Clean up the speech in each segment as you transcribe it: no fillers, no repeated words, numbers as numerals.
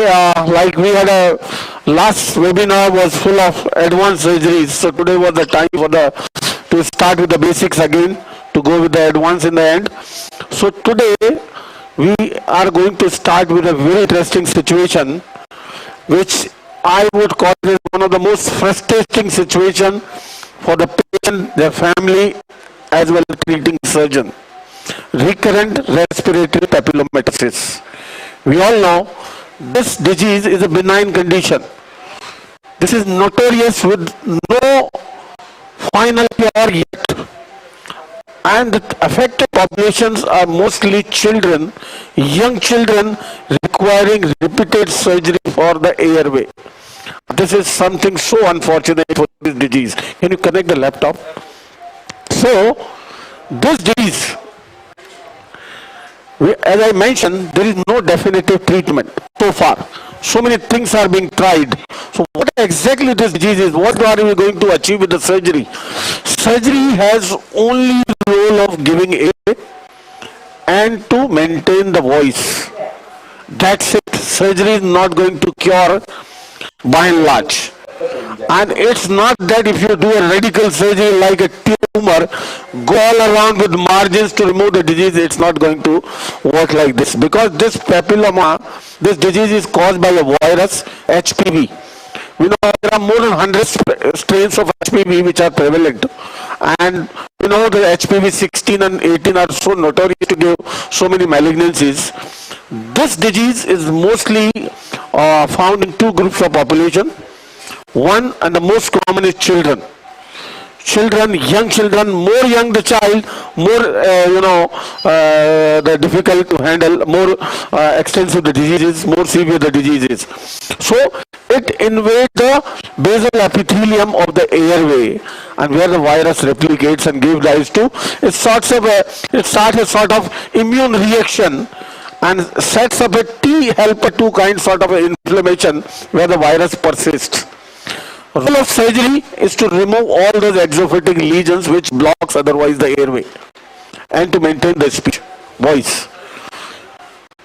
like we had a last webinar was full of advanced surgeries. So today was the time for the to start with the basics again, to go with the advanced in the end. So today we are going to start with a very interesting situation, which I would call it one of the most frustrating situation for the patient, their family, as well as treating surgeon. Recurrent respiratory papillomatosis. We all know this disease is a benign condition. This is notorious with no final cure yet. And the affected populations are mostly children, young children requiring repeated surgery for the airway. This is something so unfortunate for this disease. Can you connect the laptop? So, this disease, as I mentioned, there is no definitive treatment so far. So many things are being tried. So what exactly this disease is? What are we going to achieve with the surgery? Surgery has only the role of giving air and to maintain the voice. That's it. Surgery is not going to cure by and large. And it's not that if you do a radical surgery like a tumor, go all around with margins to remove the disease, it's not going to work like this. Because this papilloma, this disease is caused by a virus, HPV. We know there are more than 100 strains of HPV which are prevalent. And you know the HPV 16 and 18 are so notorious to give so many malignancies. This disease is mostly found in two groups of population. One, and the most common, is children. Children, young children, more young the child, more the difficult to handle, more extensive the diseases, more severe the diseases. So it invades the basal epithelium of the airway, and where the virus replicates and gives rise to it starts a sort of immune reaction and sets up a T helper 2 kind sort of inflammation where the virus persists. The role of surgery is to remove all those exophytic lesions which blocks otherwise the airway and to maintain the speech, voice.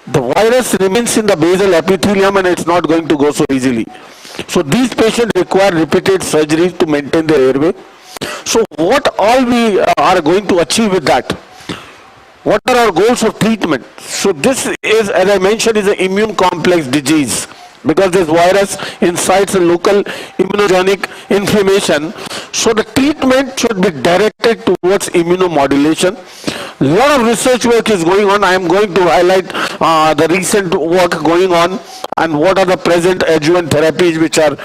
The virus remains in the basal epithelium and it's not going to go so easily. So these patients require repeated surgery to maintain the airway. So what all we are going to achieve with that? What are our goals of treatment? So this is, as I mentioned, is an immune complex disease, because this virus incites a local immunogenic inflammation. So the treatment should be directed towards immunomodulation. A lot of research work is going on. I am going to highlight the recent work going on and what are the present adjuvant therapies which are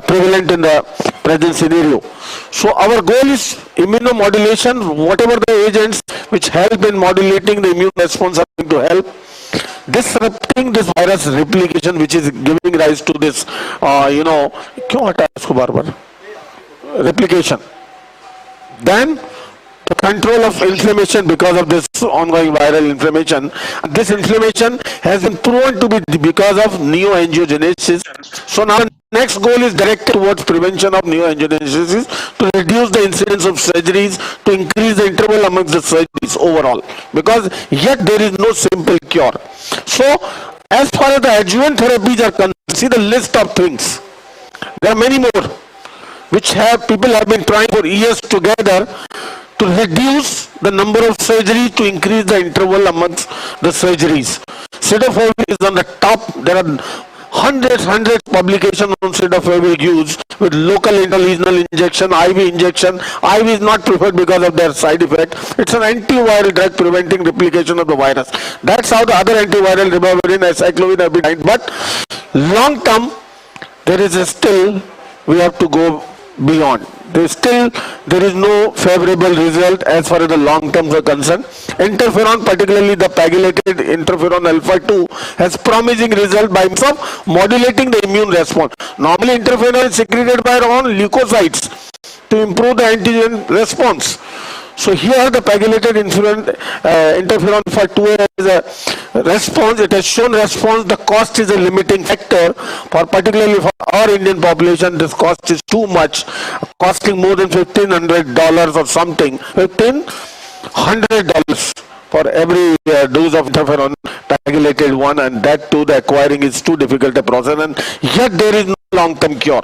prevalent in the present scenario. So our goal is immunomodulation. Whatever the agents which help in modulating the immune response are going to help disrupting this virus replication, which is giving rise to this replication. Then the control of inflammation because of this ongoing viral inflammation. This inflammation has been proven to be because of neoangiogenesis. So now the next goal is directed towards prevention of neoangiogenesis to reduce the incidence of surgeries, to increase the interval amongst the surgeries overall, because yet there is no simple cure. So as far as the adjuvant therapies are concerned, see the list of things. There are many more which people have been trying for years together to reduce the number of surgeries, to increase the interval amongst the surgeries. Cidofovir is on the top. There are hundreds publications on cidofovir use with local intralesional injection, IV injection. IV is not preferred because of their side effect. It's an antiviral drug preventing replication of the virus. That's how the other antiviral, ribavirin, acyclovir, have been tried. But long term, there is still, we have to go beyond. There is no favorable result as far as the long terms are concerned. Interferon, particularly the pegylated interferon alpha 2, has promising result by means of modulating the immune response. Normally interferon is secreted by our own leukocytes to improve the antigen response. So here the pegylated interferon alpha 2 has a response. It has shown response. The cost is a limiting factor for, particularly for our Indian population. This cost is too much, costing more than $1,500 or something. $1,500 for every dose of interferon pegylated one, and that too the acquiring is too difficult a process, and yet there is no long-term cure.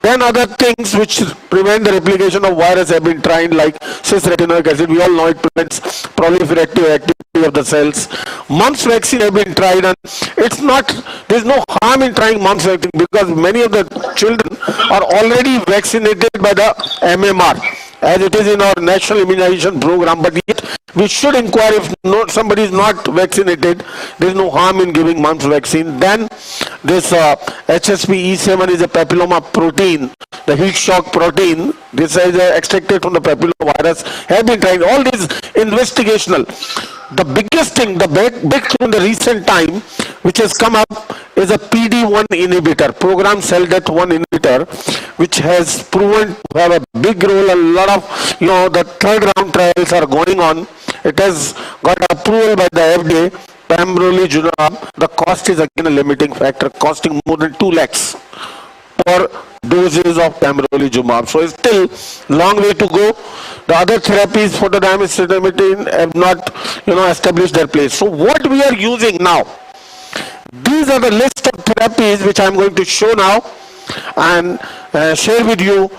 Then other things which prevent the replication of virus have been tried, like cis-retinoic acid. We all know it prevents proliferative activity of the cells. Mumps vaccine have been tried, and it's not, there's no harm in trying mumps vaccine because many of the children are already vaccinated by the MMR, as it is in our national immunization program. But yet we should inquire if somebody is not vaccinated. There is no harm in giving mumps vaccine. Then this HSP-E7 is a papilloma protein, the heat shock protein. This is extracted from the papillomavirus. Have been tried. All these investigational. The biggest thing, the big thing in the recent time, which has come up, is a PD-1 inhibitor, program cell death 1 inhibitor, which has proven to have a big role. A lot of, the third round trials are going on. It has got approval by the FDA. Pembrolizumab, the cost is again a limiting factor, costing more than 2 lakhs per doses of pembrolizumab. So it's still long way to go. The other therapies, photodiamidine, have not, established their place. So what we are using now, these are the list of therapies which I am going to show now and share with you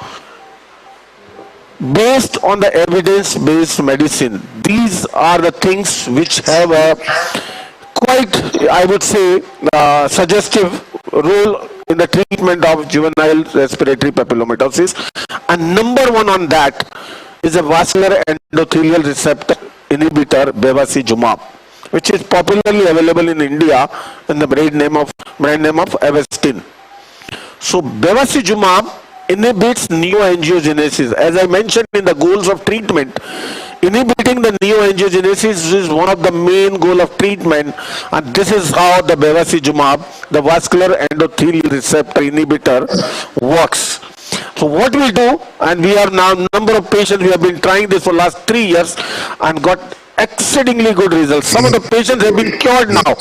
based on the evidence-based medicine. These are the things which have a quite, I would say, suggestive role in the treatment of juvenile respiratory papillomatosis. And number one on that is a vascular endothelial receptor inhibitor, bevacizumab, which is popularly available in India in the brand name of Avastin. So bevacizumab inhibits neoangiogenesis. As I mentioned in the goals of treatment, inhibiting the neoangiogenesis is one of the main goal of treatment, and this is how the bevacizumab, the vascular endothelial receptor inhibitor, works. So what we do, and we are now number of patients, we have been trying this for last 3 years and got exceedingly good results. Some of the patients have been cured now.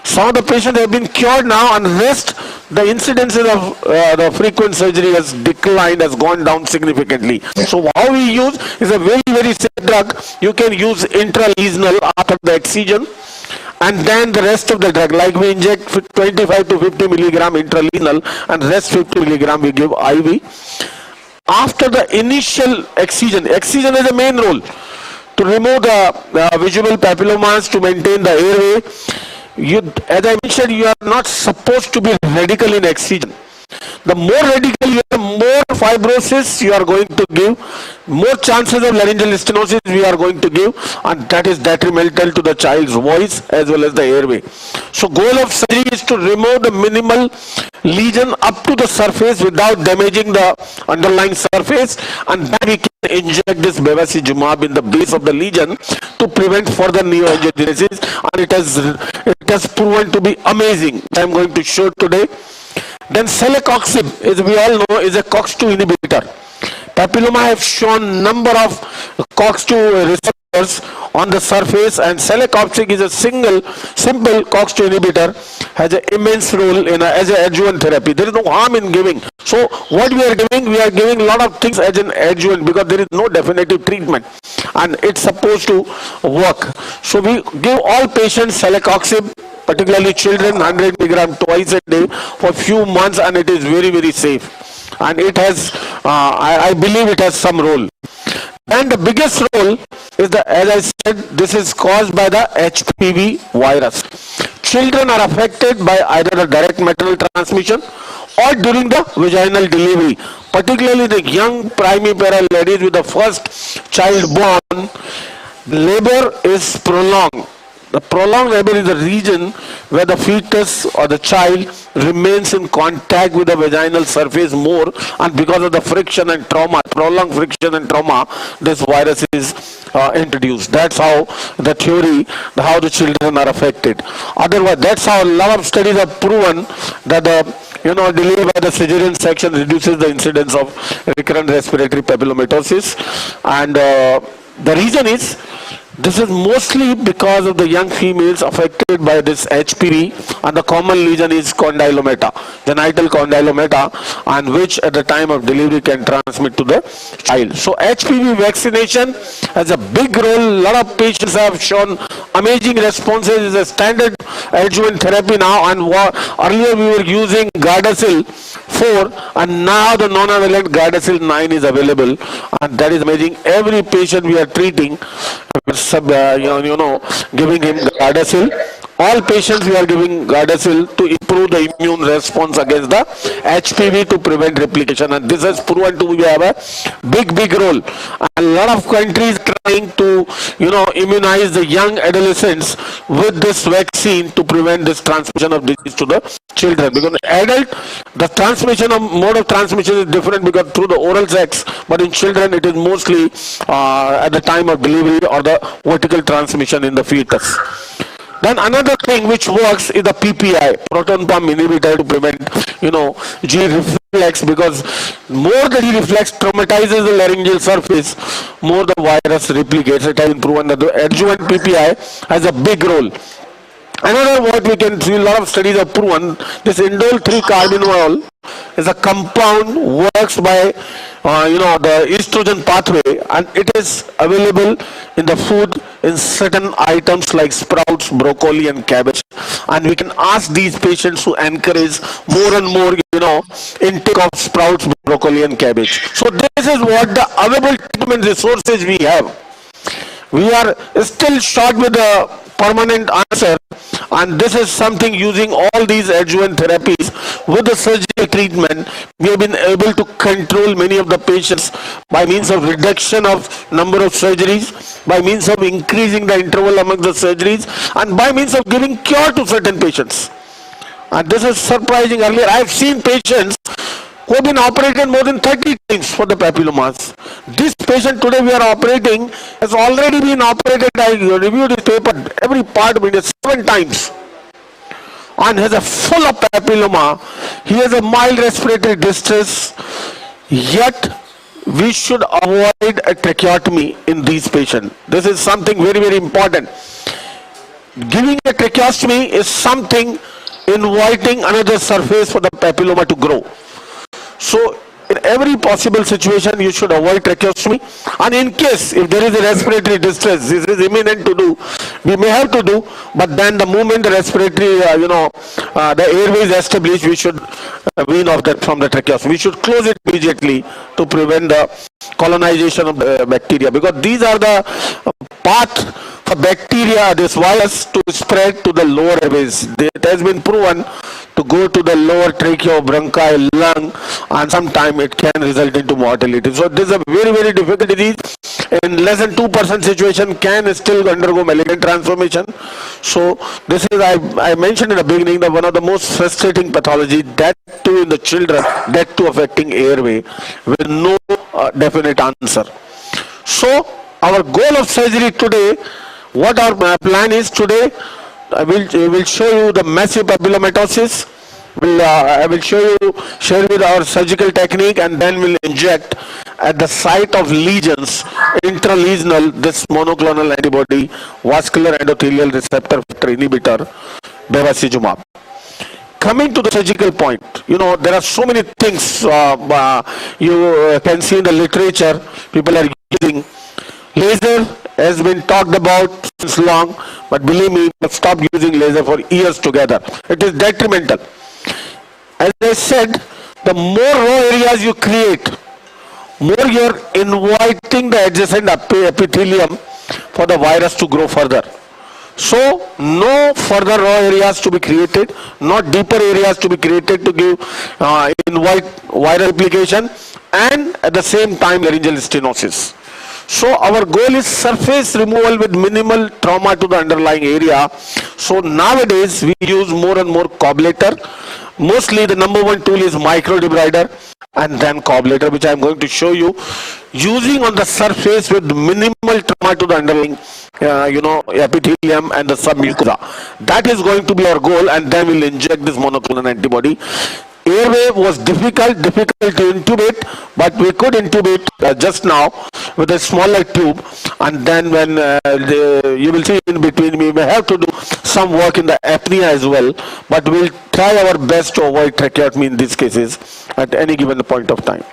Some of the patients have been cured now, and rest, the incidences of the frequent surgery has declined, has gone down significantly. So how we use is a very, very safe drug. You can use intralesional after the excision, and then the rest of the drug, like we inject 25 to 50 milligram intralesional, and rest 50 milligram we give IV. After the initial excision is the main role to remove the visual papillomas, to maintain the airway. As I mentioned, you are not supposed to be radical in excision. The more radical you are, more fibrosis you are going to give, more chances of laryngeal stenosis we are going to give, and that is detrimental to the child's voice as well as the airway. So goal of surgery is to remove the minimal lesion up to the surface without damaging the underlying surface, and then we can inject this bevacizumab in the base of the lesion to prevent further neoangiogenesis, and it has proven to be amazing. I am going to show today. Then celecoxib, as we all know, is a COX-2 inhibitor. Papilloma have shown number of COX-2 receptors on the surface, and celecoxib is a simple COX-2 inhibitor, has an immense role in as an adjuvant therapy. There is no harm in giving. So what we are giving a lot of things as an adjuvant because there is no definitive treatment, and it's supposed to work. So we give all patients celecoxib, particularly children, 100 milligram twice a day for a few months, and it is very, very safe. And it has, I believe it has some role. And the biggest role is as I said, this is caused by the HPV virus. Children are affected by either the direct maternal transmission or during the vaginal delivery. Particularly the young primipara ladies with the first child born, labor is prolonged. The prolonged labor is the region where the fetus or the child remains in contact with the vaginal surface more, and because of the friction and trauma, prolonged friction and trauma, this virus is introduced. That's how the theory, how the children are affected. Otherwise, that's how a lot of studies have proven that the delivery by the cesarean section reduces the incidence of recurrent respiratory papillomatosis, and the reason is This is mostly because of the young females affected by this HPV, and the common lesion is condylomata, genital condylomata, and which at the time of delivery can transmit to the child. So HPV vaccination has a big role. A lot of patients have shown amazing responses. It's a standard adjuvant therapy now, and earlier we were using Gardasil 4, and now the non-available Gardasil 9 is available, and that is amazing. Every patient we are treating, giving him Gardasil. All patients we are giving Gardasil to improve the immune response against the HPV to prevent replication, and this has proven to have a big role. And a lot of countries trying to immunize the young adolescents with this vaccine to prevent this transmission of disease to the children, because adult the transmission of mode of transmission is different because through the oral sex, but in children it is mostly at the time of delivery or the vertical transmission in the fetus. Then another thing which works is the PPI, proton pump inhibitor, to prevent G reflex, because more the G reflex traumatizes the laryngeal surface, more the virus replicates. It has been proven that the adjuvant PPI has a big role. Another what we can see, a lot of studies have proven, this indole 3-carbinol is a compound, works by the estrogen pathway, and it is available in the food in certain items like sprouts, broccoli and cabbage, and we can ask these patients to encourage more and more intake of sprouts, broccoli and cabbage. So this is what the available treatment resources we have. We are still short with a permanent answer, and this is something using all these adjuvant therapies with the surgical treatment. We have been able to control many of the patients by means of reduction of number of surgeries, by means of increasing the interval among the surgeries, and by means of giving cure to certain patients. And this is surprising. Earlier I have seen patients who have been operated more than 30 times for the papillomas. This patient today we are operating has already been operated. I reviewed his paper, every part of it 7 times, and has a full of papilloma. He has a mild respiratory distress, yet we should avoid a tracheotomy in these patients. This is something very important. Giving a tracheostomy is something inviting another surface for the papilloma to grow. So in every possible situation you should avoid tracheostomy, and in case if there is a respiratory distress, this is imminent to do, we may have to do, but then the moment the respiratory the airway is established, we should wean off that from the tracheostomy. We should close it immediately to prevent the colonization of the bacteria, because these are the path for bacteria, this virus, to spread to the lower airways. It has been proven to go to the lower trachea, bronchi, lung, and sometimes it can result into mortality. So this is a very difficult disease. In less than 2% situation can still undergo malignant transformation. So this is, I mentioned in the beginning, that one of the most frustrating pathology, that too in the children, that too affecting airway with no definite answer. So our goal of surgery today, what our plan is today, I will show you the massive papillomatosis. I will share with our surgical technique, and then we'll inject at the site of lesions, intralesional, this monoclonal antibody, vascular endothelial receptor factor inhibitor, bevacizumab. Coming to the surgical point, there are so many things you can see in the literature. People are using laser, has been talked about since long, but believe me, have stopped using laser for years together. It is detrimental. As I said, the more raw areas you create, more you are inviting the adjacent epithelium for the virus to grow further. So no further raw areas to be created, not deeper areas to be created to give invite viral replication, and at the same time laryngeal stenosis. So our goal is surface removal with minimal trauma to the underlying area. So nowadays we use more and more cobblator. Mostly the number one tool is microdebrider, and then cobblator, which I am going to show you, using on the surface with minimal trauma to the underlying epithelium and the submucosa. That is going to be our goal, and then we'll inject this monoclonal antibody. airway was difficult to intubate, but we could intubate just now with a smaller tube, and then when you will see in between we may have to do some work in the apnea as well, but we'll try our best to avoid tracheotomy in these cases at any given point of time.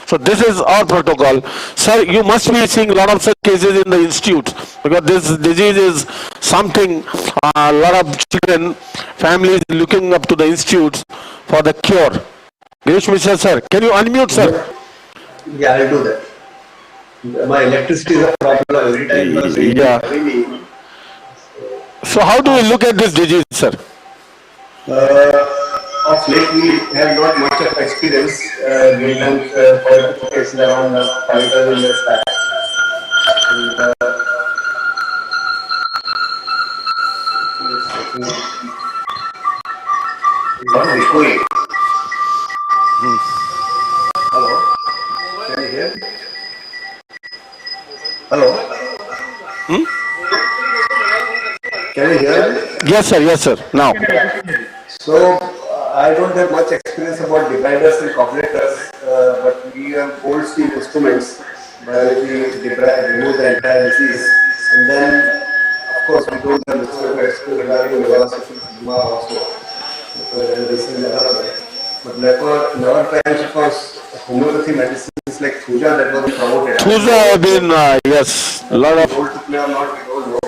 So this is our protocol. Sir, you must be seeing a lot of such cases in the institute, because this disease is something a lot of children, families looking up to the institutes for the cure. Girish Mishra sir, can you unmute sir? Yeah, I'll do that. My electricity is a problem every time. Yeah. So how do we look at this disease, sir? Of late, we have not much of experience. We done qualification around 5,000 years back. And, what is echoing? Hello? Can you hear me? Hello? Can you hear me? Yes sir, now. So, I don't have much experience about debriders and coupletors, but we have cold steel instruments where we remove the entire disease, and then, of course, we don't have much experience regarding velocity also. But never times it was homeopathy medicines like Thuja that was promoted. Thuja have been, yes, a lot of... Role to play or not, we don't know.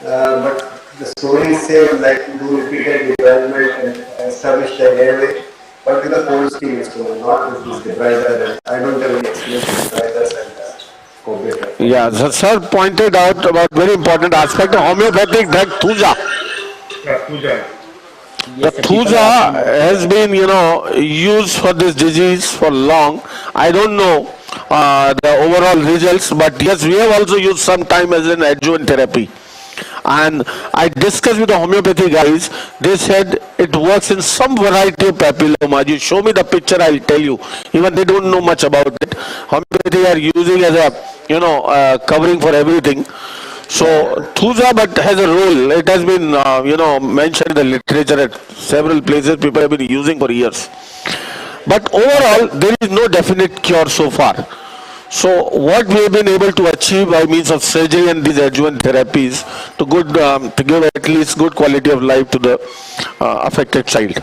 But the stories say like do repeated debridement and establish the airway, but with a cold steel instrument, not with this debrider. I don't have any experience with debriders and coupletors. Yeah, the sir pointed out about very important aspect of homeopathic drug Thuja. Yeah, Thuja. The Thuja has been, used for this disease for long. I don't know the overall results, but yes, we have also used some time as an adjuvant therapy. And I discussed with the homeopathy guys, they said it works in some variety of papilloma. You show me the picture, I'll tell you. Even they don't know much about it. Homeopathy are using as a, covering for everything. So, Thuja but has a role. It has been, mentioned in the literature at several places. People have been using for years. But overall, there is no definite cure so far. So, what we have been able to achieve by means of surgery and these adjuvant therapies to give at least good quality of life to the affected child.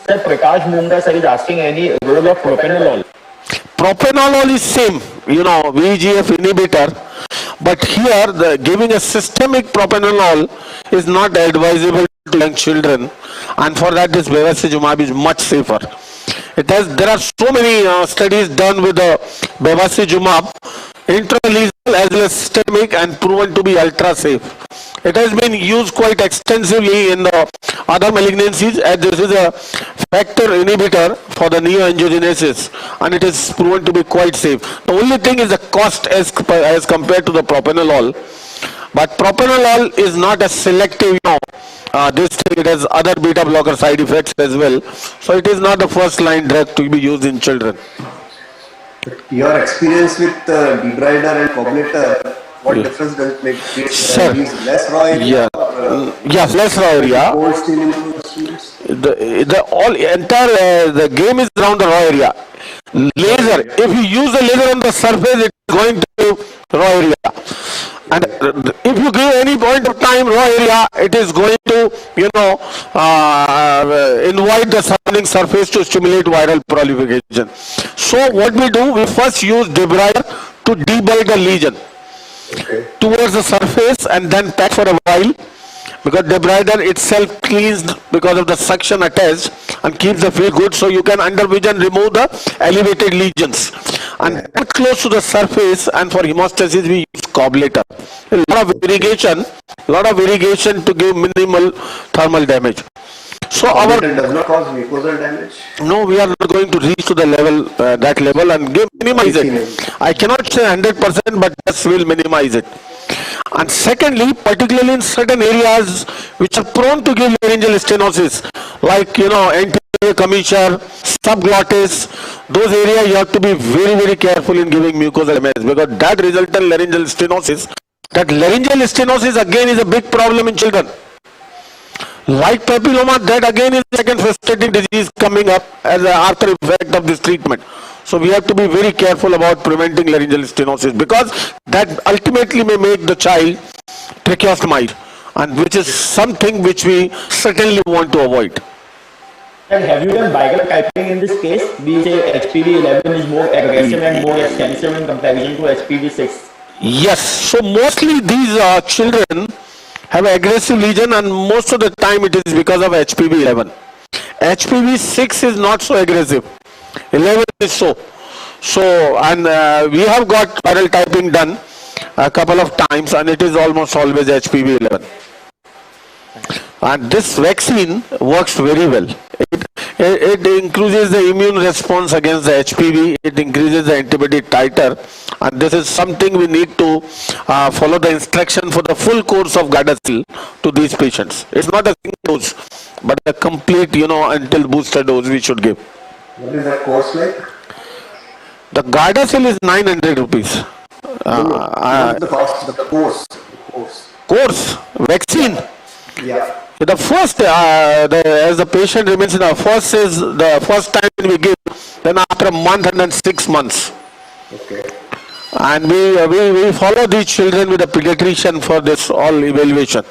Sir, Prakash Munda sir is asking any role of propranolol. Propranolol is same, VEGF inhibitor, but here giving a systemic propranolol is not advisable to young children, and for that this bevacizumab is much safer. There are so many studies done with the bevacizumab, intralesional as well as systemic, and proven to be ultra safe. It has been used quite extensively in the other malignancies, as this is a factor inhibitor for the neoangiogenesis, and it is proven to be quite safe. The only thing is the cost as compared to the propranolol. But propranolol is not as selective, this thing, it has other beta blocker side effects as well. So it is not the first line drug to be used in children. Your experience with debrider and coupleter, what difference does it make? Sir, less raw area? Yes, less raw area. Cold steel instruments? The game is around the raw area. Laser, if you use the laser on the surface, it is going to raw area. And if you give any point of time raw area, it is going to, invite the surrounding surface to stimulate viral proliferation. So what we do, we first use debrider to debulk the lesion towards the surface and then pack for a while, because debrider itself cleans because of the suction attached and keeps the fluid good, so you can under vision remove the elevated lesions. And that close to the surface, and for hemostasis we use cobbleter. A lot of irrigation to give minimal thermal damage. So our does not cause mucosal damage? No, we are not going to reach to the level, that level, and minimize it. I cannot say 100%, but just will minimize it. And secondly, particularly in certain areas which are prone to give laryngeal stenosis, like anterior commissure, subglottis, those areas you have to be very, very careful in giving mucosal damage, because that results in laryngeal stenosis. That laryngeal stenosis again is a big problem in children. Like papilloma, that again is second frustrating disease coming up as an after effect of this treatment. So we have to be very careful about preventing laryngeal stenosis because that ultimately may make the child tracheostomy, and which is something which we certainly want to avoid. And have you done Bigelow typing in this case? We say HPV-11 is more aggressive and more extensive in comparison to HPV-6. Yes, so mostly these children have aggressive lesion, and most of the time it is because of HPV-11. HPV-6 is not so aggressive. 11 is so. So, and we have got viral typing done a couple of times, and it is almost always HPV-11. And this vaccine works very well. It increases the immune response against the HPV, it increases the antibody titer, and this is something we need to follow the instruction for the full course of Gardasil to these patients. It's not a single dose, but a complete, until booster dose we should give. What is that course like? The Gardasil is 900 rupees. What is the cost? The course. Course, vaccine. Yeah. The first, as the patient remains in the first is the first time we give, then after a month and then 6 months. Okay. And we follow these children with a pediatrician for this all evaluation.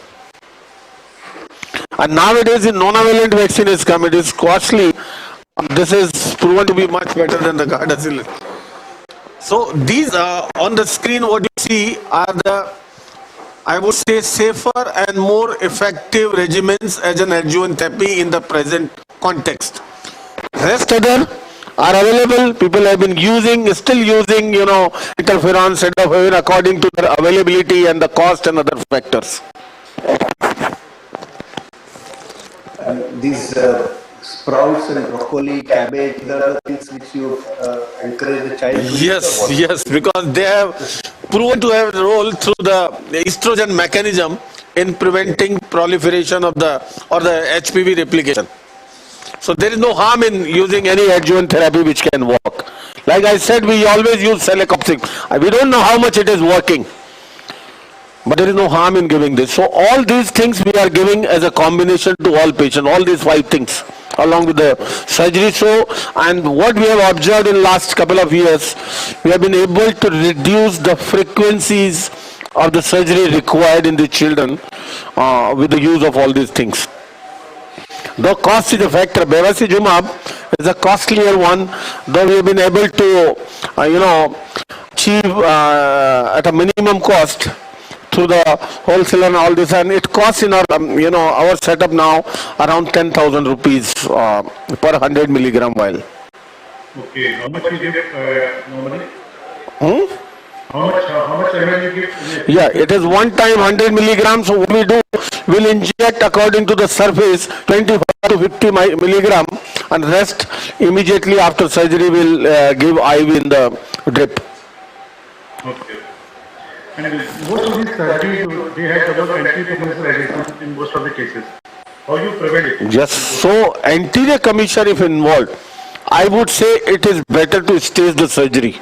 And nowadays, the non-availant vaccine is come, it is costly. This is proven to be much better than the Gardasil. So these on the screen, what you see are the, I would say, safer and more effective regimens as an adjuvant therapy in the present context. Rest other are available. People have been still using, interferon, cetofovir according to their availability and the cost and other factors. These sprouts and broccoli, cabbage, these are the things which you encourage the child to eat, Yes, or what? yes, because they have proven to have a role through the estrogen mechanism in preventing proliferation of the HPV replication. So there is no harm in using any adjuvant therapy which can work. Like I said, we always use celecoxib. We don't know how much it is working, but there is no harm in giving this. So all these things we are giving as a combination to all patients, all these 5 things along with the surgery. So, and what we have observed in last couple of years, we have been able to reduce the frequencies of the surgery required in the children with the use of all these things. Though cost is a factor, bevacizumab is a costlier one, though we have been able to, achieve at a minimum cost through the wholesaler and all this, and it costs in our, our setup now around 10,000 rupees per 100 milligram vial. Okay, how much you give normally? How much ml you give? Yeah, it is one time 100 milligrams. So what we do, we'll inject according to the surface 25 to 50 milligram, and rest immediately after surgery we'll give IV in the drip. Okay. And most of these surgeries, they have double anti-commercialization in most of the cases. How you prevent it? Yes, so anterior commissure if involved, I would say it is better to stage the surgery.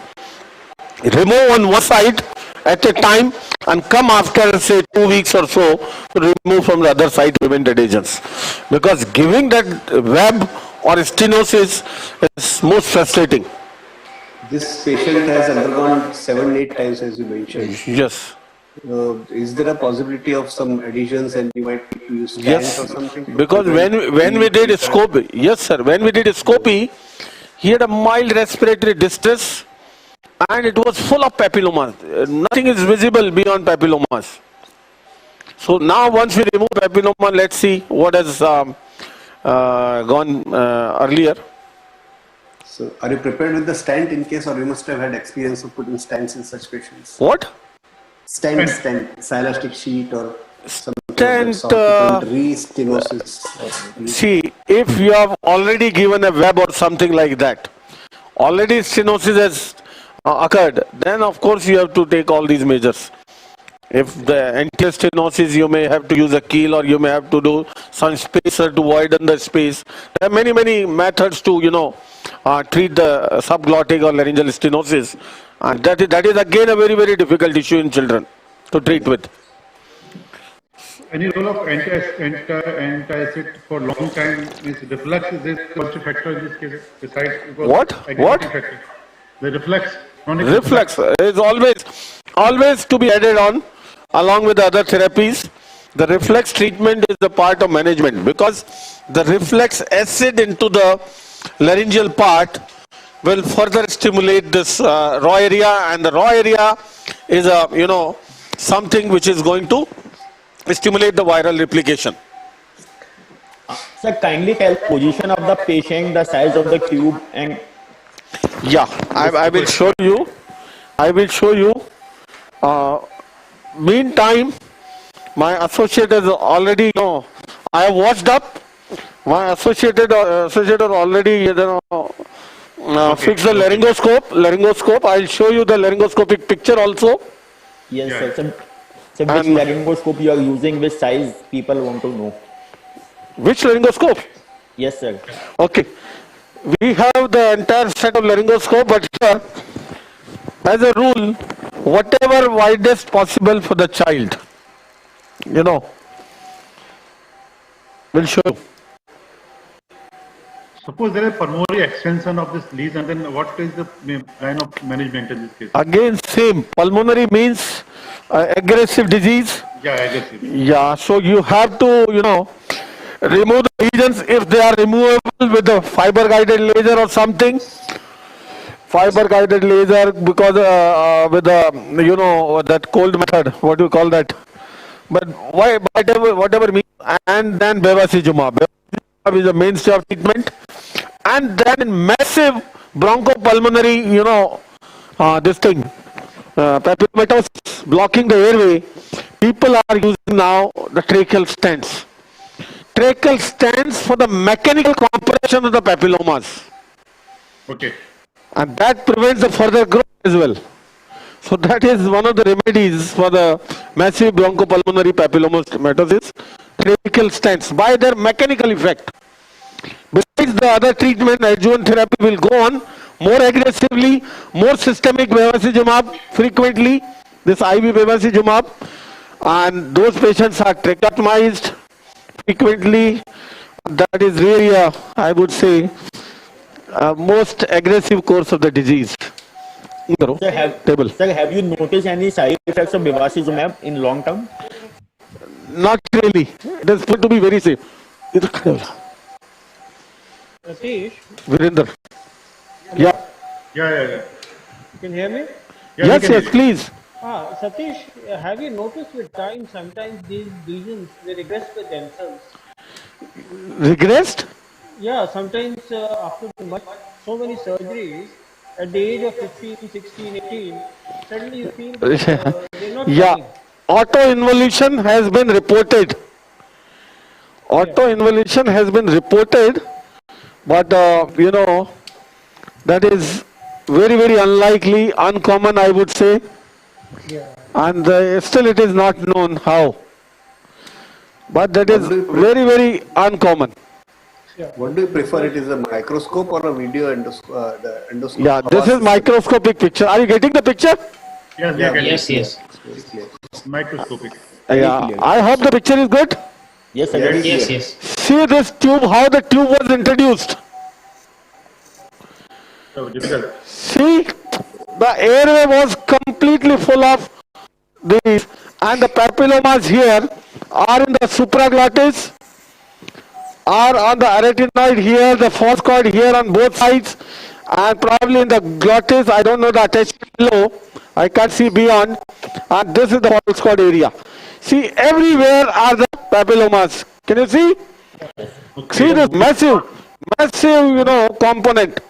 Remove on one side at a time and come after say 2 weeks or so to remove from the other side to prevent adhesions. Because giving that web or stenosis is most frustrating. This patient has undergone 7-8 times, as you mentioned. Yes. Is there a possibility of some adhesions and you might need to use stents Yes, or something? because when we did scopy, yes sir, when we did scopy, he had a mild respiratory distress and it was full of papillomas. Nothing is visible beyond papillomas. So now once we remove papilloma, let's see what has gone earlier. So, are you prepared with the stent in case, or you must have had experience of putting stents in such patients? What? Stent, silastic sheet or some Stent, re-stenosis. See, if you have already given a web or something like that, already stenosis has occurred, then of course you have to take all these measures. If the anterior stenosis, you may have to use a keel or you may have to do some spacer to widen the space. There are many methods to, treat the subglottic or laryngeal stenosis. And that is again a very difficult issue in children to treat with. any role of antacid for long time is reflux is a positive factor in this case besides because What? What? aggravating factor. The reflex, chronic Reflex is always to be added on along with the other therapies. The reflex treatment is the part of management because the reflex acid into the laryngeal part will further stimulate this raw area, and the raw area is a something which is going to stimulate the viral replication. Sir, kindly tell position of the patient, the size of the tube, and Yeah, I will show you. I will show you. Meantime, my associate has already, I have watched up. My associate already, fixed the laryngoscope. I'll show you the laryngoscopic picture also. yes, Yeah. sir. So which And- laryngoscope you are using, which size people want to know. Which laryngoscope? Yes, sir. Okay. We have the entire set of laryngoscope, but here, as a rule, whatever widest possible for the child, we'll show you. Suppose there is pulmonary extension of this lesion, then what is the line of management in this case? Again, same. Pulmonary means aggressive disease. Yeah, aggressive. Yeah, so you have to, remove the lesions if they are removable with a fiber guided laser or something. Fiber guided laser because with the, that cold method, what do you call that? But whatever means, and then bevacizumab. Bevacizumab is the mainstay of treatment. And then in massive bronchopulmonary, this thing, papillomatosis blocking the airway, people are using now the tracheal stents. Tracheal stents for the mechanical compression of the papillomas, Okay. and that prevents the further growth as well. So that is one of the remedies for the massive bronchopulmonary papillomatosis, tracheal stents by their mechanical effect. Besides the other treatment, adjuvant therapy will go on more aggressively, more systemic bevacizumab frequently, this IV bevacizumab, and those patients are tracheotomized frequently. That is really, I would say, most aggressive course of the disease. Table. Sir, have you noticed any side effects of bevacizumab in long term? Not really. It is put to be very safe. Satish, Virender. Yeah. Yeah. you can hear me? Yeah, Yes, we can yes, hear you. please. Satish, have you noticed with time sometimes these lesions they regress by themselves? Regressed? Yeah, sometimes after so many surgeries, at the age of 15, 16, 18, suddenly you feel they're not Yeah. working. Autoinvolution has been reported. Autoinvolution has been reported, but that is very, very unlikely, uncommon, I would say. Yeah. And still it is not known how. But that is very, very uncommon. What do you prefer? It is a microscope or a video endoscope? Yeah, this is microscopic picture. Are you getting the picture? Yes, we are getting Yes, yes. Very clear. microscopic. Yeah, I hope the picture is good. Yes, sir. very Yes, clear. yes. See this tube, how the tube was introduced. So difficult. See, the airway was completely full of these, and the papillomas here are in the supraglottis, are on the arytenoid here, the fosscoid here on both sides, and probably in the glottis. I don't know the attachment below. I can't see beyond. And this is the fosscoid area. See, everywhere are the papillomas. Can you see? See this massive, component.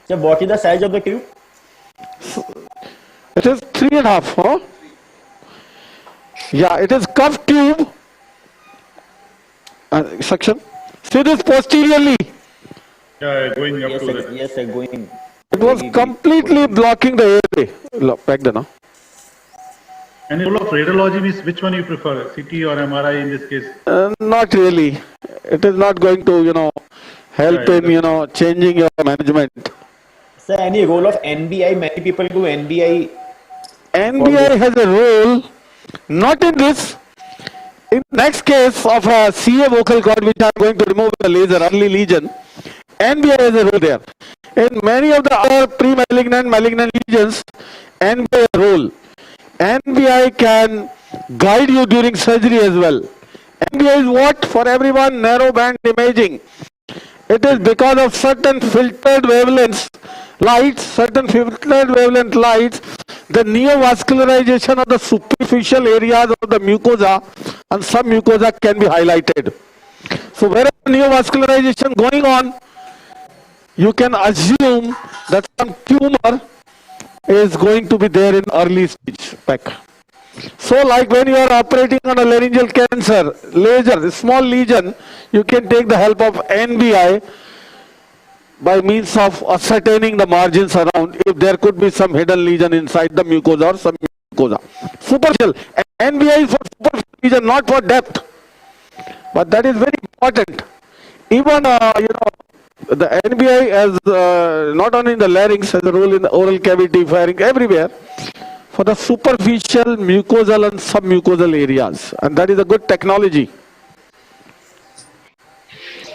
So what is the size of the tube? It is 3.5, huh? Yeah, it is cuff tube. Section. See this posteriorly. Yeah, going up Yes, to sir. the. Yes, sir. Going. It was completely blocking the airway. Look, back there now. And role of radiology means which one you prefer, CT or MRI in this case? Not really. It is not going to, help Yeah, in, changing your management. Sir, any role of NBI? Many people do NBI. NBI has a role, not in this. In next case of a CA vocal cord, which I am going to remove with a laser, early lesion, NBI has a role there. In many of the other pre-malignant, malignant lesions, NBI has a role. NBI can guide you during surgery as well. NBI is what? For everyone, narrow band imaging. It is because of certain filtered wavelengths lights, the neovascularization of the superficial areas of the mucosa and some mucosa can be highlighted. So wherever neovascularization going on, you can assume that some tumor is going to be there in early stage back. So like when you are operating on a laryngeal cancer, laser, small lesion, you can take the help of NBI by means of ascertaining the margins around if there could be some hidden lesion inside the mucosa or some mucosa. Superficial. NBI is for superficial lesion, not for depth. But that is very important. Even, the NBI has not only in the larynx, has a role in the oral cavity, pharynx, everywhere, for the superficial mucosal and submucosal areas. And that is a good technology.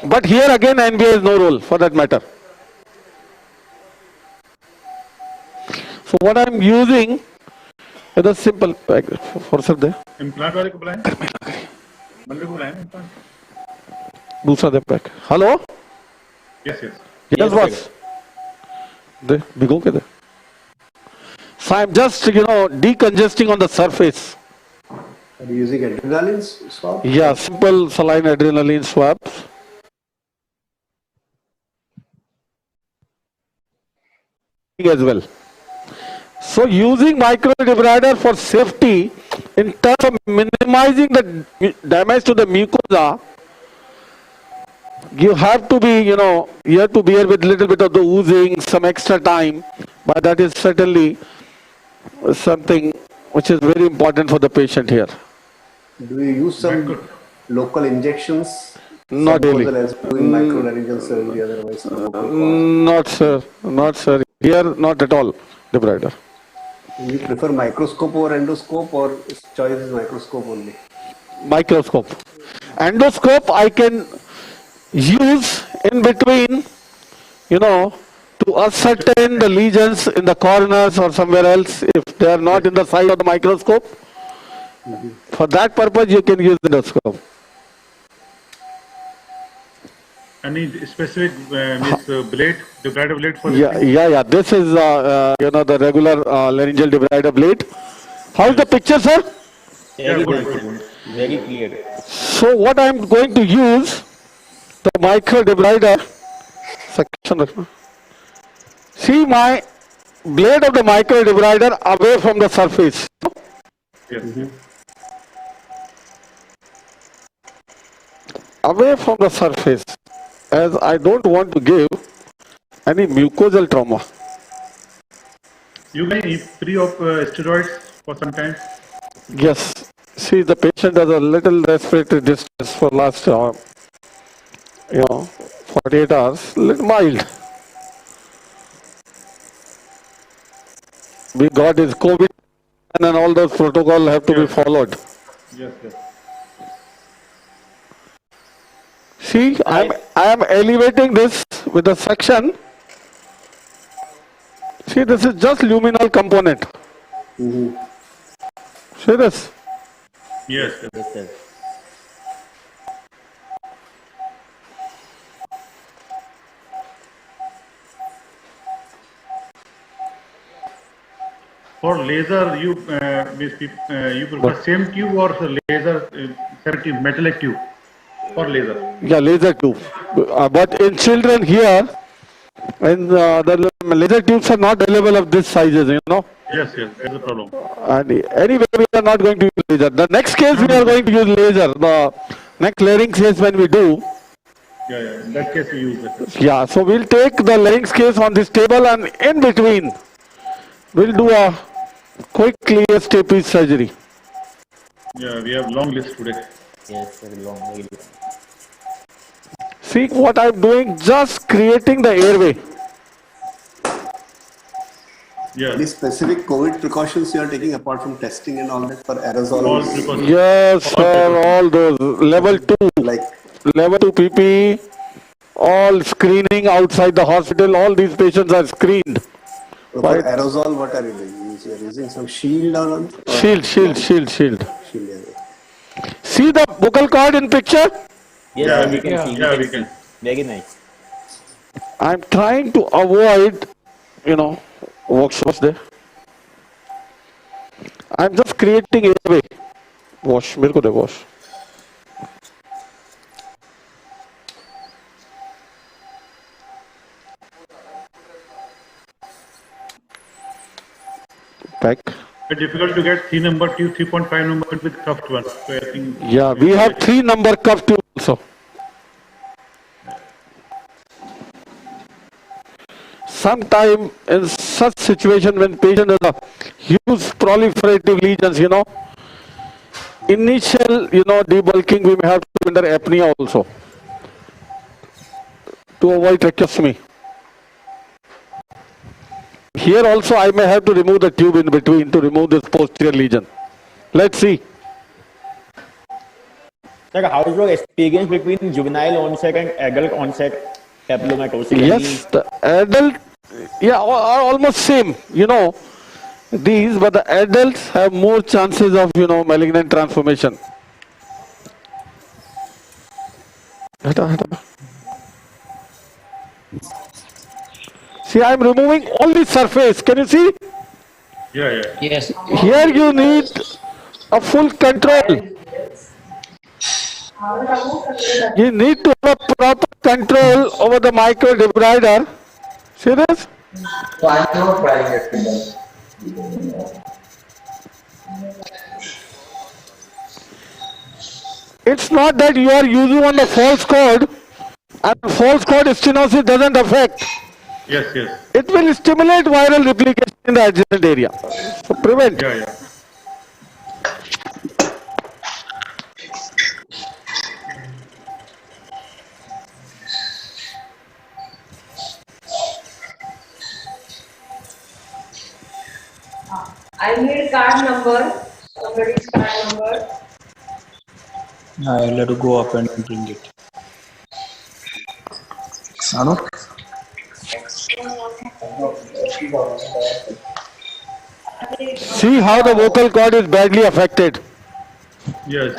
But here again, NBI has no role for that matter. So what I am using is a simple for there. Implant वाले को बुलाएं, बंदे को बुलाएं implant. दूसरा दे pack. Hello. Yes, yes. Yes, boss. दे भिगो के दे. So I am just decongesting on the surface. Are you using adrenaline swab? Yeah, simple saline adrenaline swabs. As well. So using microdebrider for safety in terms of minimizing the damage to the mucosa, you have to be, you have to bear with little bit of the oozing, some extra time, but that is certainly something which is very important for the patient here. Do you use some local injections? Not really. As doing microlaryngeal surgery otherwise? Not sir, not sir. Here, not at all, debrider. You prefer microscope over endoscope, or choice is microscope only? Microscope. Endoscope I can use in between, to ascertain the lesions in the corners or somewhere else if they are not in the side of the microscope. For that purpose, you can use endoscope. Any specific blade, debrider blade for Yeah. This is the regular laryngeal debrider blade. How is the picture, sir? Yeah, good. Very clear. So what I am going to use the micro debrider section. See my blade of the micro debrider away from the surface. Yes. Away from the surface, as I don't want to give any mucosal trauma. You may free of steroids for some time. Yes. See, the patient has a little respiratory distress for last, 48 hours, little mild. We got his COVID and all those protocols have to be followed. Yes. See, I am elevating this with a section. See, this is just luminal component. See this? Yes. Yes. For laser, you prefer same tube or laser tube, metallic tube for laser? Yeah, laser tube. But in children here, the laser tubes are not available of this sizes, Yes, that's the problem. And anyway, we are not going to use laser. The next case we are going to use laser. The next larynx case when we do. Yeah. In that case, we use it. Yeah, so we'll take the larynx case on this table and in between, we'll do a quick clear stapes surgery. Yeah, we have long list today. Yes, very long. Very long. See what I'm doing? Just creating the airway. Yeah. Any specific COVID precautions you are taking apart from testing and all that for All aerosols? precautions. Yes, sir, all those level 2, Like level 2 PPE, all screening outside the hospital, all these patients are screened. for Right. aerosol, what are you doing? You are using some shield or Shield. shield? Yeah. See the vocal cord in picture? Yes, Yeah, sir, we can see. yeah, We we can can. see. Very nice. I'm trying to avoid, workshops there. I'm just creating airway. Wash, मेरे को दे wash. Back. It's difficult to get 3 number tube, 3.5 number with cuffed one. So I think. Yeah, we have 3 number cuff tube also. Sometime in such situation when patient has a huge proliferative lesions, initial, debulking we may have to under apnea also to avoid tracheostomy. Here also I may have to remove the tube in between to remove this posterior lesion. Let's see. Sir, how is your experience between juvenile onset and adult onset papillomatosis? Yes, the adult, are almost same, these, but the adults have more chances of, malignant transformation. See, I am removing only surface. Can you see? Yeah. Yes. Here you need a full control. You need to have a proper control over the microdebrider. See this? It's not that you are using on the false cord and false cord stenosis doesn't affect. Yes. It will stimulate viral replication in the adjacent area. So prevent. Yeah. I need card number. Somebody's card number. I'll have to go up and bring it. Anu? See how the vocal cord is badly affected. Yes.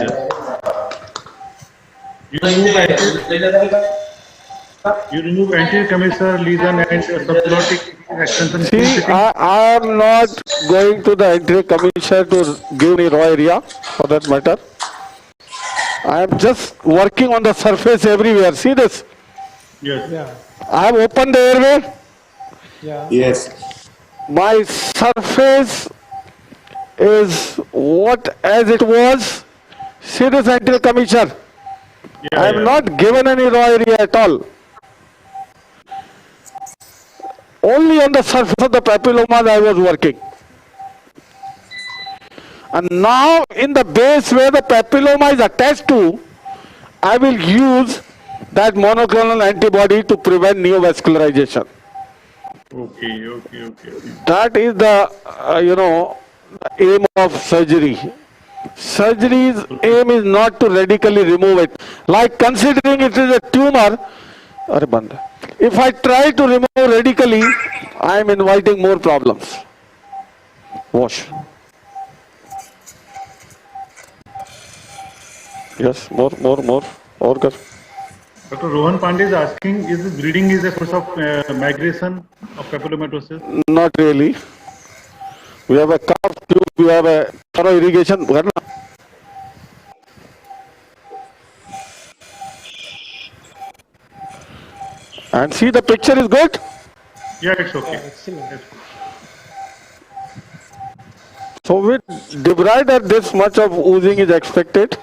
You remove anterior commissure lesion and subglottic extension. See, I am not going to the anterior commissure to give me raw area for that matter. I am just working on the surface everywhere. See this? Yes. Yeah. I have opened the airway. Yeah. Yes. My surface is what as it was. See this anterior commissure. I have not given any raw area at all. Only on the surface of the papillomas I was working. And now in the base where the papilloma is attached to, I will use that monoclonal antibody to prevent neovascularization. Okay. That is the, aim of surgery. Surgery's aim is not to radically remove it. Like considering it is a tumor, if I try to remove radically, I am inviting more problems. Wash. Yes, more. Or kar. Dr. Rohan Pandey is asking, is this bleeding is a source of migration of papillomatosis? Not really. We have a calf tube, we have a thorough irrigation. And see the picture is good? Yeah, it's okay. Excellent. So with debrider this much of oozing is expected.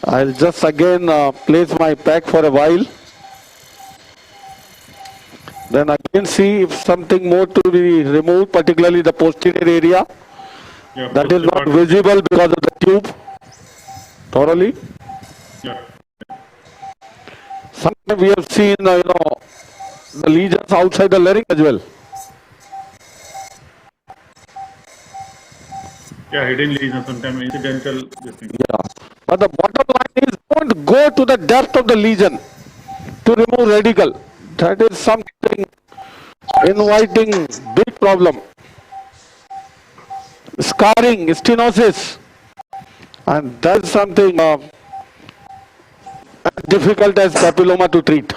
I'll just again place my pack for a while. Then again see if something more to be removed, particularly the posterior area. Yeah, That is not visible because of the tube. Thoroughly. Yeah. Some we have seen, the lesions outside the larynx as well. Yeah, hidden lesion, sometimes incidental this thing. Yeah. But the bottom line is don't go to the depth of the lesion to remove radical. That is something inviting big problem. Scarring, stenosis, and that's something as difficult as papilloma to treat.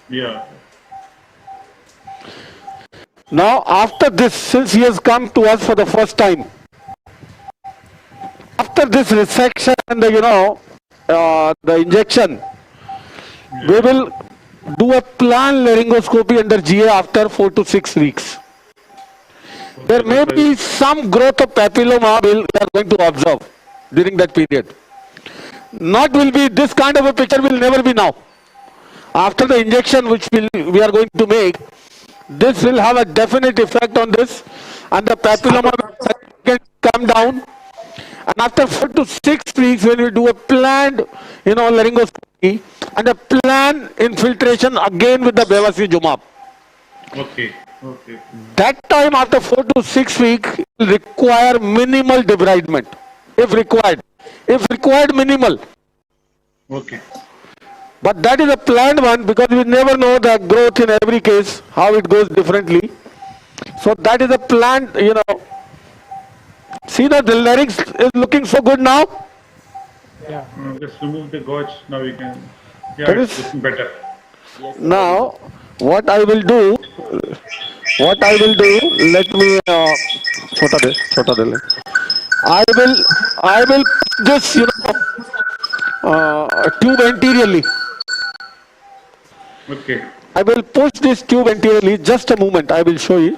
Yeah. Now after this, since he has come to us for the first time, after this resection and the injection, we will do a planned laryngoscopy under GA after 4 to 6 weeks. There may be some growth of papilloma we are going to observe during that period. Not will be this kind of a picture will never be now. After the injection which we are going to make, this will have a definite effect on this, and the papilloma will come down. And after 4 to 6 weeks, when we do a planned, laryngoscopy and a planned infiltration again with the bevacizumab. Okay. Okay. That time after 4 to 6 weeks will require minimal debridement, if required. If required, minimal. Okay. But that is a planned one because we never know the growth in every case, how it goes differently. So that is a planned, See that the larynx is looking so good now? Yeah. Just remove the gauge. Now we can. Yeah, That it's is- looking better. Now, what I will do, let me, chota de. I will this, tube anteriorly. Okay. I will push this tube anteriorly. Just a moment, I will show you.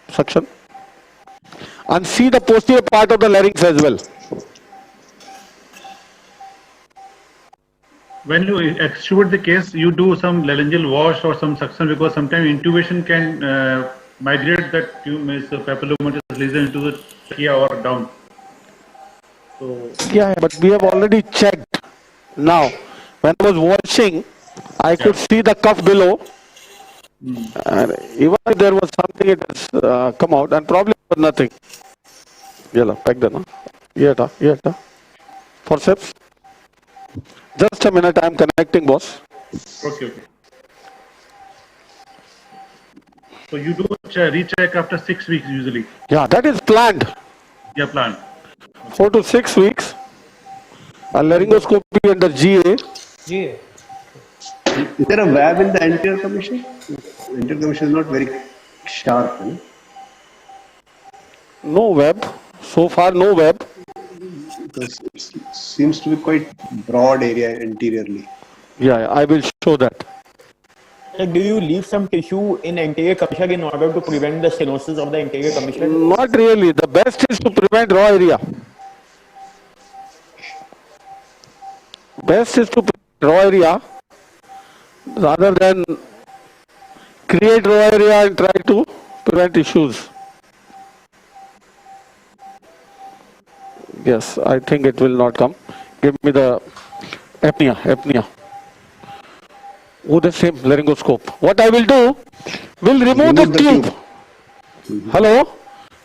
Suction. And see the posterior part of the larynx as well. When you extrude the case, you do some laryngeal wash or some suction because sometimes intubation can migrate that papillomatous lesion into the trachea or down. So Yeah, but we have already checked. Now, when I was washing, I could see the cuff below. And even if there was something, it has come out, and probably was nothing. Yellow, pack the no. Yeah. Forceps. Just a minute, I am connecting, boss. okay. So you do recheck after 6 weeks usually. Yeah, that is planned. Yeah, plan. 4 to 6 weeks. A laryngoscopy under GA. GA. Is there a web in the anterior commission? Anterior commission is not very sharp. No web. So far, no web. Because it seems to be quite broad area anteriorly. Yeah, I will show that. So do you leave some tissue in anterior commissure in order to prevent the stenosis of the anterior commissure? Not really. The best is to prevent raw area. Best is to prevent raw area rather than create raw area and try to prevent issues. Yes, I think it will not come. Give me the apnea. Oh, the same laryngoscope. What I will do, will remove the tube. Hello?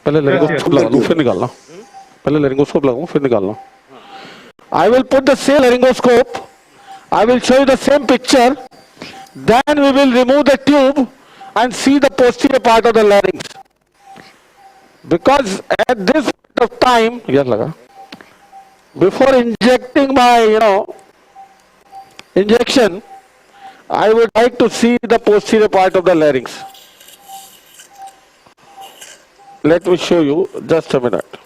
पहले laryngoscope लगा लूँ फिर निकालना. पहले laryngoscope लगाऊँ फिर निकालना. I will put the same laryngoscope. I will show you the same picture. Then we will remove the tube and see the posterior part of the larynx. Because at this point of time, before injecting my, injection, I would like to see the posterior part of the larynx. Let me show you, just a minute.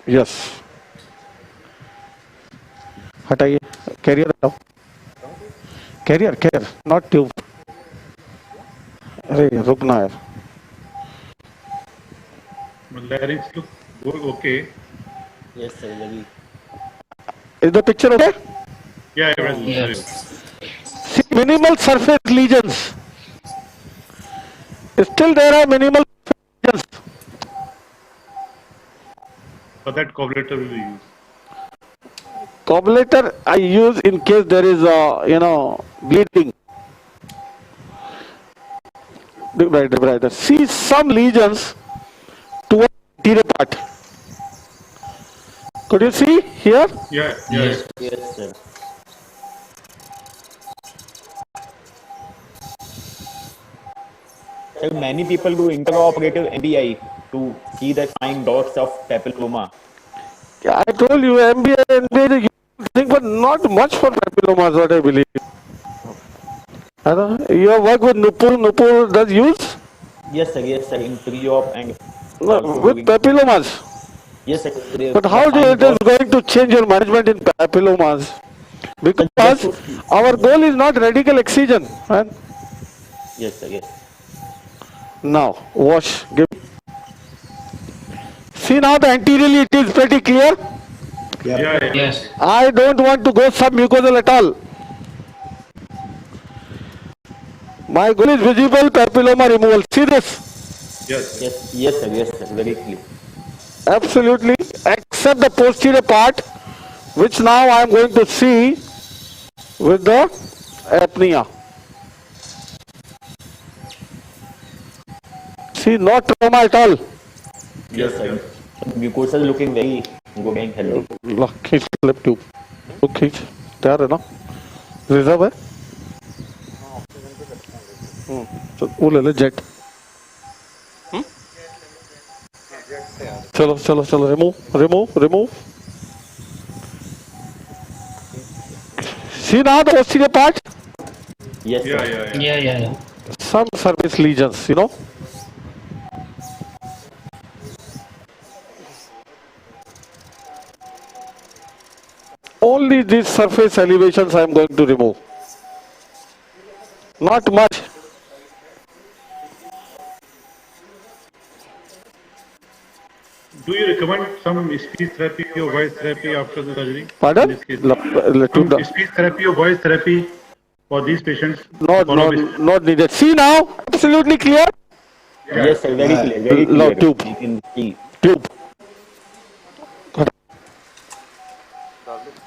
Yes. हटाइए career हटाओ career not tube अरे रुकना यार Larynx look good, okay. Yes, sir. is the picture okay? Yeah, yes. See, minimal surface lesions. Still there are minimal lesions. For that coagulator we will use. coagulator I use in case there is bleeding. Debrider. See some lesions towards the anterior part. Could you see here? Yeah, yeah. Yes, sir. So many people do intraoperative MBI to see the fine dots of papilloma. Yeah, I told you MBA is using, but not much for papillomas, what I believe. You have worked with Nupur does use? Yes, sir. Yes, sir. In pre-op and No, also with during- papillomas. yes, sir. But how do it is going to change your management in papillomas? Because our goal is not radical excision. Right? Yes, sir. Yes. Now, wash. Give. See now the anteriorly it is pretty clear. Yeah, yeah. Yes. I don't want to go submucosal at all. My goal is visible papilloma removal. See this? Yes. Yes. Yes, sir. Yes, sir. Very clear. Absolutely. Except the posterior part, which now I am going to see with the apnea. See, no trauma at all. Yes, sir. Mucosa is looking very good and healthy. ला खींच clip tube तो खींच तैयार है ना reserve है तो वो ले ले जेट चलो चलो चलो remove see now the posterior part Yes, sir. Yeah. some surface lesions only these surface elevations I am going to remove. Not much. Do you recommend some speech therapy or voice therapy after the surgery? Pardon? In this case? Some Speech therapy or voice therapy for these patients? not needed. See now, absolutely clear. Yes, sir. Very clear. Very clear. No, tube. You can see. Tube.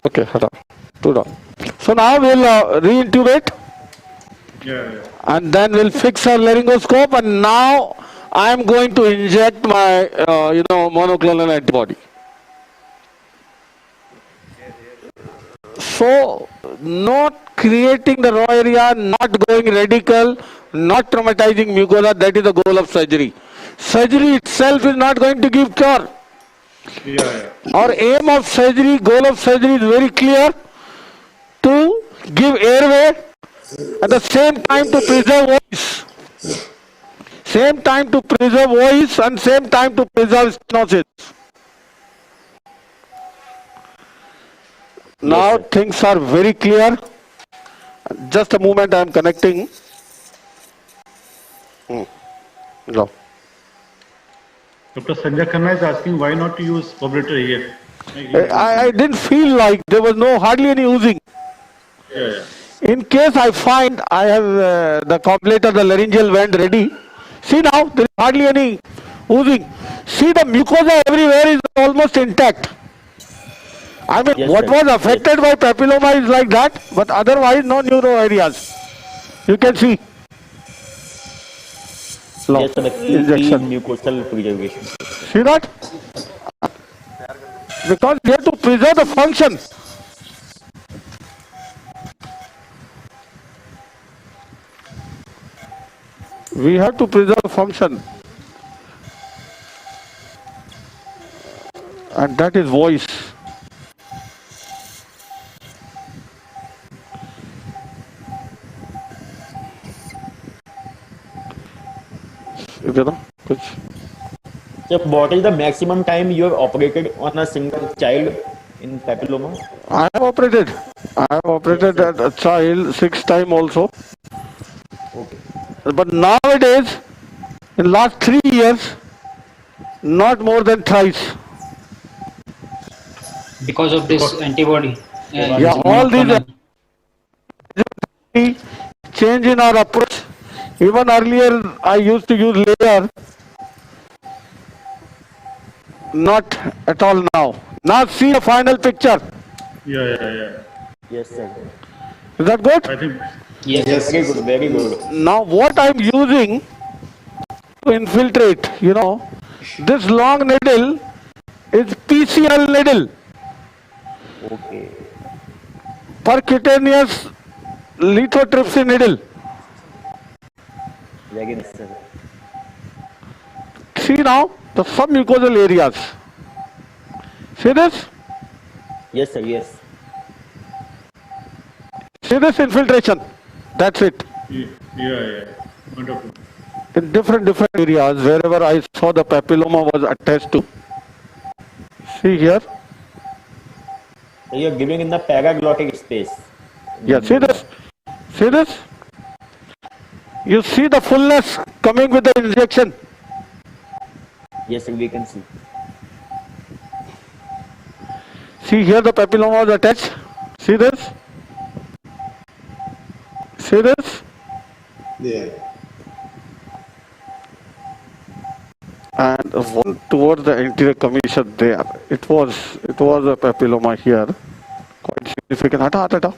Okay, two down. So now we'll re-intubate Yeah. and then we'll fix our laryngoscope, and now I am going to inject my monoclonal antibody. So not creating the raw area, not going radical, not traumatizing mucosa, that is the goal of surgery. Surgery itself is not going to give cure. Yeah. Our aim of surgery, goal of surgery is very clear: to give airway, at the same time to preserve voice. Same time to preserve voice and same time to preserve stenosis. Now things are very clear. Just a moment, I am connecting. Go. Dr. Sanjay Khanna is asking why not to use carburetor here. I didn't feel like there was hardly any oozing. Yeah. In case I find I have the completer, the laryngeal vent ready, see now, there is hardly any oozing. See, the mucosa everywhere is almost intact. I mean, Yes, what sir. was affected by papilloma is like that, but otherwise no neuro areas. You can see. No. Yes, sir. The key Injection. mucosal preservation. See that? Because they have to preserve the function. We have to preserve function. And that is voice. Kuch. So, what is the maximum time you have operated on a single child in papilloma? I have operated a child 6 times also. Okay. But nowadays, in last 3 years, not more than thrice. Because of this antibody. Yeah, all these change in our approach. Even earlier, I used to use layer. Not at all now. Now see the final picture. Yeah. Yes, sir. Is that good? I think Yes. Very good, very good. Now what I'm using to infiltrate, this long needle is PCL needle, Okay. percutaneous lithotripsy needle. Very nice, sir. See now the submucosal areas. See this? Yes, sir, yes. See this infiltration. That's it. yeah. Wonderful. In different areas, wherever I saw the papilloma was attached to. See here. So you're giving in the paraglottic space. Yeah, see this? See this? You see the fullness coming with the injection. Yes, sir, we can see. See here the papilloma was attached. See this? See this? Yeah. And one towards the anterior commissure there. It was a papilloma here. Quite significant. Hata.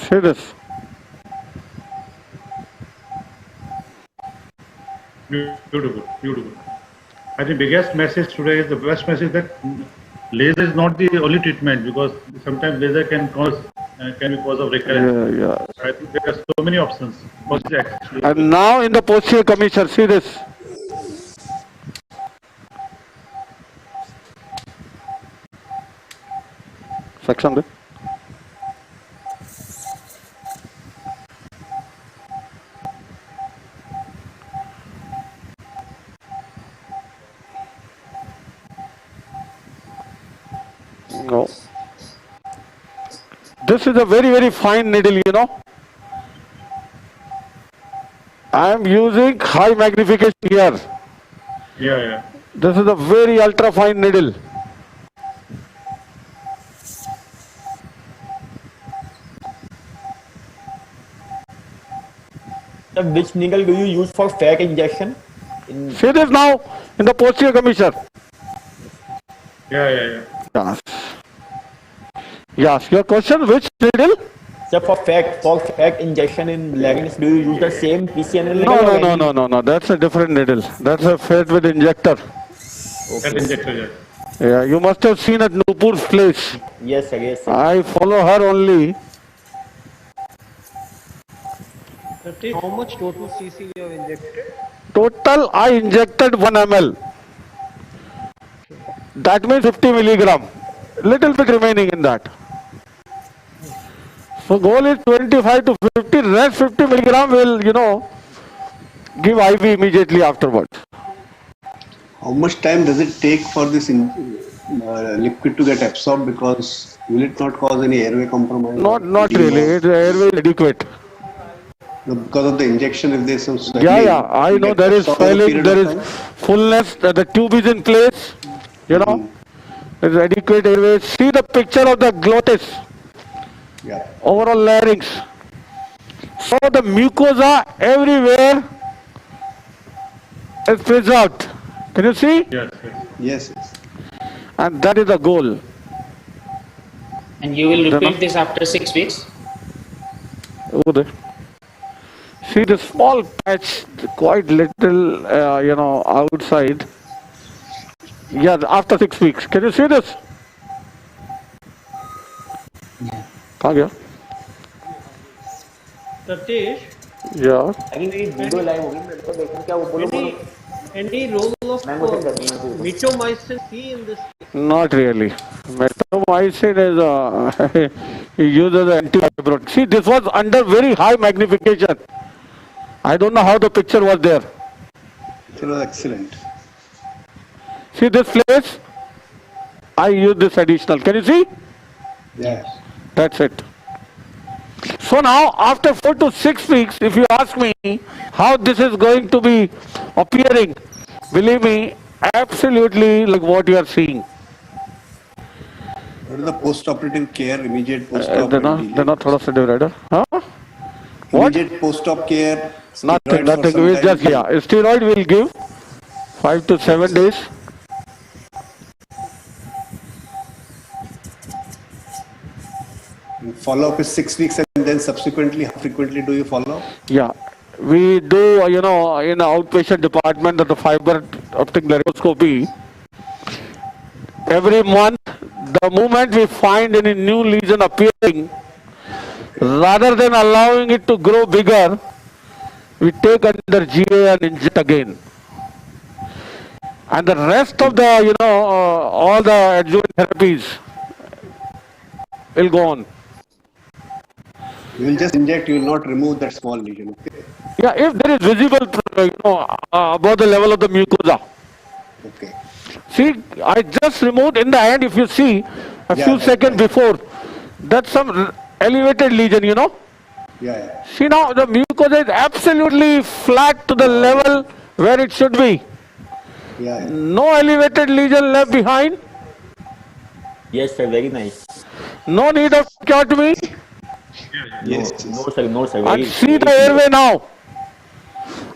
See this? Beautiful. I think biggest message today is the best message that laser is not the only treatment, because sometimes laser can be cause of recurrence. Yeah. I think there are so many options. And now in the posterior commissure, see this? Section there. No. This is a very fine needle, I am using high magnification here. Yeah. This is a very ultra fine needle. So which needle do you use for fat injection? See this now in the posterior commissure. Yeah. Yes. Your question, which needle? So for fat injection in larynx, do you use the same PCNL needle? or any- No. That's a different needle. That's a fed with injector. That injector, yeah. Yeah, you must have seen at Nupur's place. Yes, sir, yes, sir. I follow her only. How much total cc you have injected? Total, I injected 1 ml. That means 50 milligram. Little bit remaining in that. So goal is 25 to 50. Rest 50 milligram will, give IV immediately afterwards. How much time does it take for this liquid to get absorbed? Because will it not cause any airway compromise? Not really. It's airway is adequate. No, because of the injection, if there's some swelling. Yeah. I will know get there is absorbed over a swelling, period there of is time? fullness, the tube is in place, There's adequate airway. See the picture of the glottis, Yeah. overall larynx. So the mucosa everywhere is preserved. Can you see? Yes. Yes. And that is the goal. And you will repeat this after 6 weeks? Over there. See the small patch, quite little, outside. Yeah, after 6 weeks. Can you see this? Yeah. Come here. Satish, Yeah. अभी मेरी video live होगी, मेरे को देखना क्या वो बोलो any role of mitomycin C in this? Not really. Metomycin is he uses antifibrotic. See, this was under very high magnification. I don't know how the picture was there. It was excellent. See this place? I use this additional. Can you see? Yeah. That's it. So now, after 4 to 6 weeks, if you ask me how this is going to be appearing, believe me, absolutely like what you are seeing. What is the post-operative care, immediate post-operative? They're not thoda sa divider. Huh? What? Immediate post-op care. Nothing. steroids for We some just, time. steroid will give 5 to 7 days. Follow-up is 6 weeks, and then subsequently, how frequently do you follow up? Yeah, we do, in the outpatient department of the fiber optic laryngoscopy. Every month, the moment we find any new lesion appearing, rather than allowing it to grow bigger, we take under GA and inject again. And the rest of the, all the adjuvant therapies will go on. You will just inject, you will not remove that small lesion. Okay. Yeah, if there is visible, above the level of the mucosa. Okay. See, I just removed in the hand, if you see, a few seconds before, that's some elevated lesion, Yeah. See now, the mucosa is absolutely flat to the level where it should be. Yeah. No elevated lesion left behind. Yes, sir. Very nice. No need of tracheotomy. Yes. No, sir. No, sir. And Very, see the very airway now.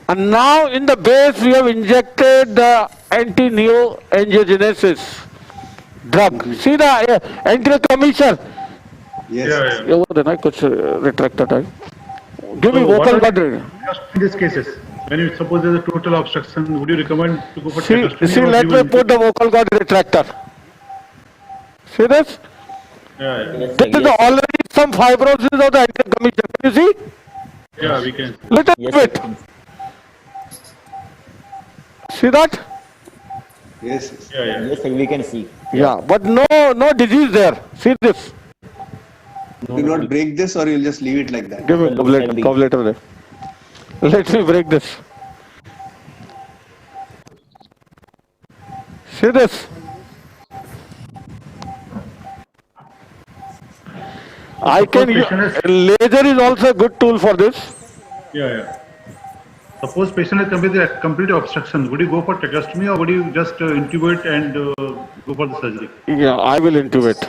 And now in the base we have injected the anti-neoangiogenesis drug. See the anterior commissure. Yes. Yeah, then I could retract that. Give me So what vocal are cord. in these cases, when you suppose there's a total obstruction, would you recommend to go for See, tracheostomy or let you me will- put the vocal cord retractor. See this? Yeah, Yes, This sir. is already some fibrosis of the anterior commissure. Can you see? yeah, we can. Little Yes, bit. sir. See that? Yes. Yeah. Yes, sir. We can see. Yeah, but no disease there. See this? Do not break this, or you'll just leave it like that. Give me Looks healthy. calculator there. Let me break this. See this? I can use, laser is also a good tool for this. Yeah. Suppose patient has complete obstruction, would you go for tracheostomy or would you just intubate and go for the surgery? Yeah, I will intubate.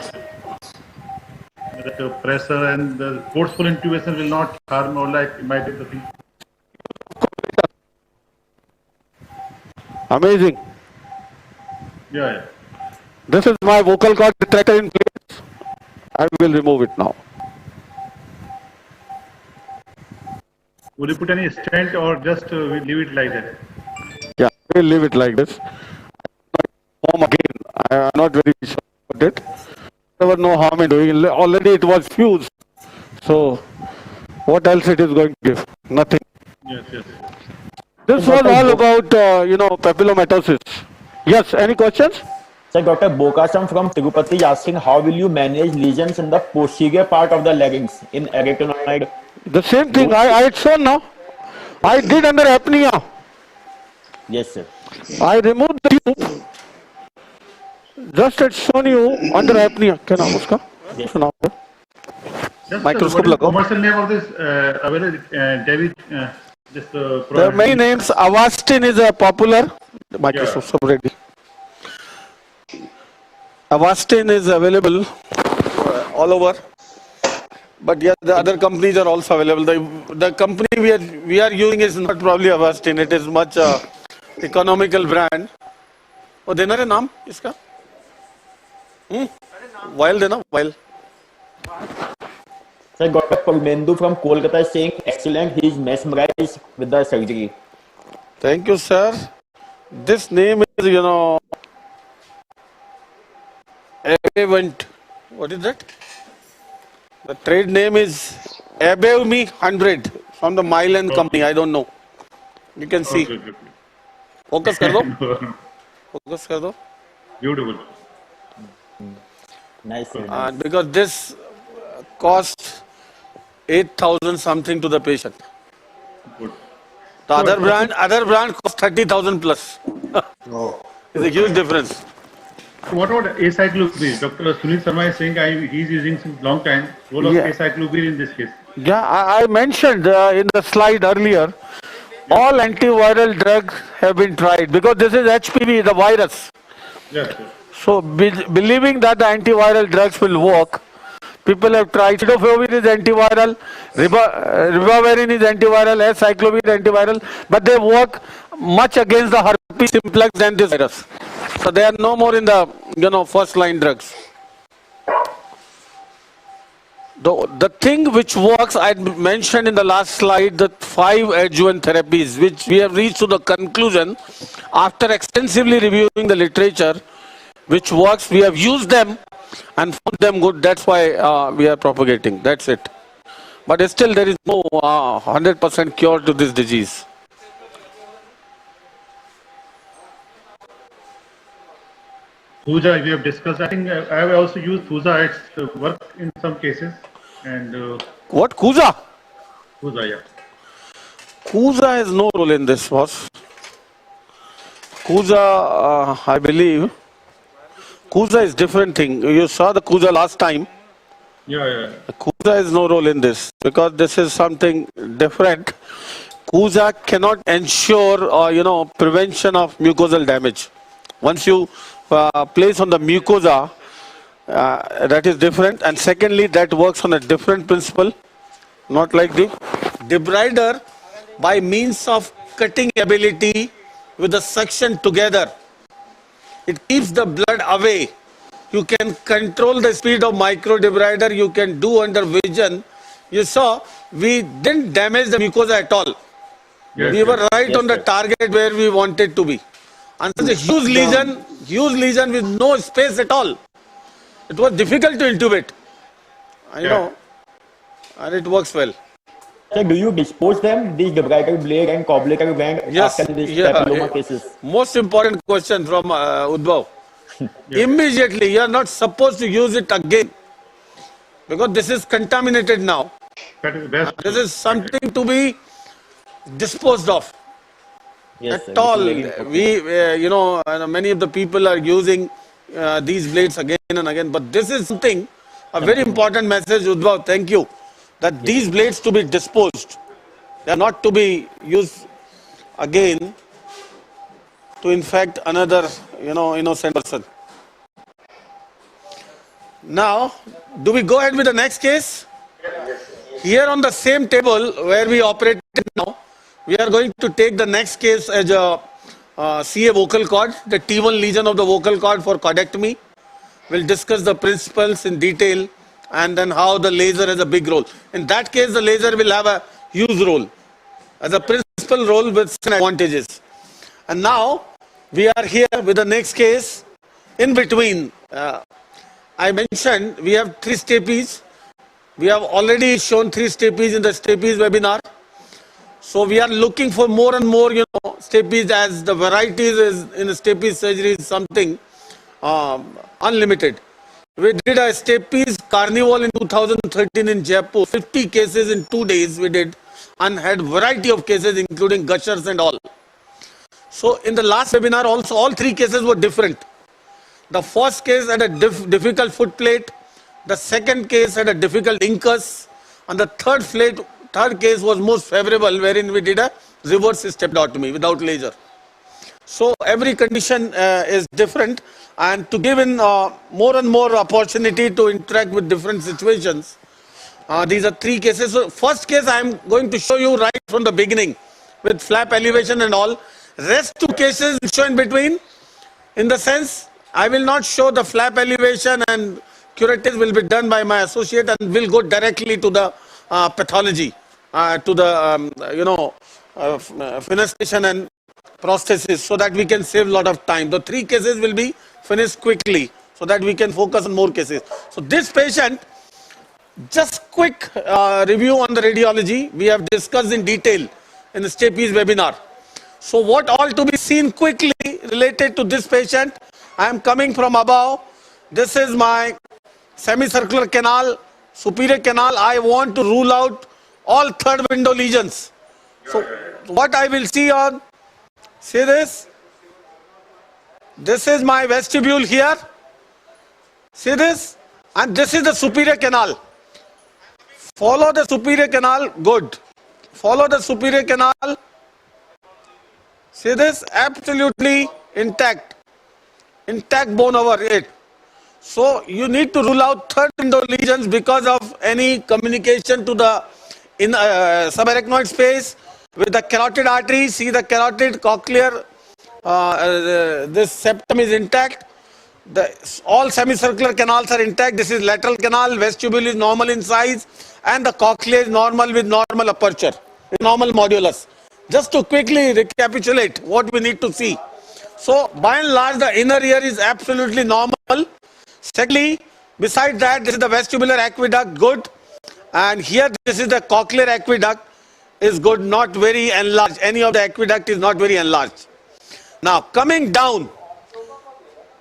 The pressure and the forceful intubation will not harm or might do the thing. Amazing. Yeah. This is my vocal cord retractor in place. I will remove it now. Would you put any stent or just leave it like that? Yeah, I will leave it like this. Home again. I am not very sure about it. There was no harm in doing it. Already it was fused. So, what else it is going to give? Nothing. Yes. This was all about, papillomatosis. Yes, any questions? Sir, Dr. Bokasam from Tirupati is asking how will you manage lesions in the posterior part of the larynx in arytenoid? The same thing I had shown now. I did under apnea. Yes, sir. I removed the tube. Just had shown you under apnea. Can I uska? Yes. Sunaओ. Just Microscope what is the लगाओ. commercial name of this available David this There are product? many names. Avastin is a popular. Microscope ready. Avastin is available all over. But yes, the other companies are also available. The company we are using is not probably Avastin. It is much economical brand. वो देना रे नाम इसका? While देना while. Sir, Dr. Parmendu from Kolkata is saying excellent. He is mesmerized with the surgery. Thank you, sir. This name is, Avent. What is that? The trade name is Abevme 100 from the Mylan company. I don't know. You can see. Okay. Focus कर दो. Focus कर दो. Beautiful. Nice, sir. And because this costs 8,000 something to the patient. Good. The other brand costs 30,000 plus. Oh. It's a huge difference. So what about acyclovir? Dr. Sunil Sharma is saying he's using since long time. Role of Yeah. acyclovir in this case. Yeah, I mentioned in the slide earlier, all antiviral drugs have been tried because this is HPV, the virus. Yes. So believing that the antiviral drugs will work, People have tried. Cidofovir is antiviral, ribavirin is antiviral, acyclovir antiviral, but they work much against the herpes simplex than this virus. So they are no more in the first line drugs. The thing which works, I mentioned in the last slide, the 5 adjuvant therapies, which we have reached to the conclusion after extensively reviewing the literature, which works. We have used them and found them good. That's why we are propagating. That's it. But still, there is no 100% cure to this disease. Thuja, we have discussed. I think I have also used Thuja. It's work in some cases. And What? Kuza? Thuja, yeah. Kuza has no role in this, boss. Kuza, I believe. Kuza is different thing. You saw the Kuza last time. Yeah. Kuza has no role in this because this is something different. Kuza cannot ensure, prevention of mucosal damage. Once you place on the mucosa, that is different. And secondly, that works on a different principle, not like the debrider by means of cutting ability with the suction together. It keeps the blood away. You can control the speed of micro debrider. You can do under vision. You saw we didn't damage the mucosa at all. Yes, We were right on the target where we wanted to be. And such a huge lesion with no space at all. It was difficult to intubate. I know. And it works well. So do you dispose them, these debrider blade and cobbler band, Yes, after these yeah, papilloma cases? Most important question from Udbhav. Immediately, you are not supposed to use it again. Because this is contaminated now. That is best. This is something to be disposed of. Yes, sir, At this is all. very important. We, many of the people are using these blades again and again. But this is something, a very important message, Udbhav. Thank you. That these blades to be disposed. They are not to be used again to infect another, innocent person. Now, do we go ahead with the next case? Here on the same table where we operated now, we are going to take the next case as a CA vocal cord, the T1 lesion of the vocal cord for cordectomy. We'll discuss the principles in detail and then how the laser has a big role. In that case, the laser will have a huge role as a principal role with some advantages. And now we are here with the next case. In between, I mentioned we have 3 stapes. We have already shown 3 stapes in the stapes webinar. So we are looking for more and more, stapes, as the varieties in the stapes surgery is something unlimited. We did a stapes carnival in 2013 in Jaipur. 50 cases in 2 days we did, and had variety of cases including gushers and all. So in the last webinar also all 3 cases were different. The first case had a difficult foot plate. The second case had a difficult incus. And the third case was most favorable, wherein we did a reverse staptotomy without laser. So every condition is different, and to give in more and more opportunity to interact with different situations, these are 3 cases. So first case I am going to show you right from the beginning with flap elevation and all. Rest 2 cases will show in between. In the sense, I will not show the flap elevation, and curatives will be done by my associate, and will go directly to the pathology, to the fenestration and prosthesis, so that we can save a lot of time. The 3 cases will be finished quickly so that we can focus on more cases. So this patient, just quick review on the radiology we have discussed in detail in the stapes webinar. So what all to be seen quickly related to this patient? I am coming from above. This is my semicircular canal, superior canal. I want to rule out all third window lesions. So what I will see on, see this? This is my vestibule here. See this? And this is the superior canal. Follow the superior canal, good. Follow the superior canal. See this? Absolutely intact. Intact bone over it. So you need to rule out third window lesions because of any communication to the subarachnoid space with the carotid artery. See the carotid cochlear, this septum is intact. All semicircular canals are intact. This is lateral canal, vestibule is normal in size, and the cochlea is normal with normal aperture, with normal modulus. Just to quickly recapitulate what we need to see. So by and large, the inner ear is absolutely normal. Secondly, beside that, this is the vestibular aqueduct, good. And here, this is the cochlear aqueduct, is good, not very enlarged. Any of the aqueduct is not very enlarged. Now, coming down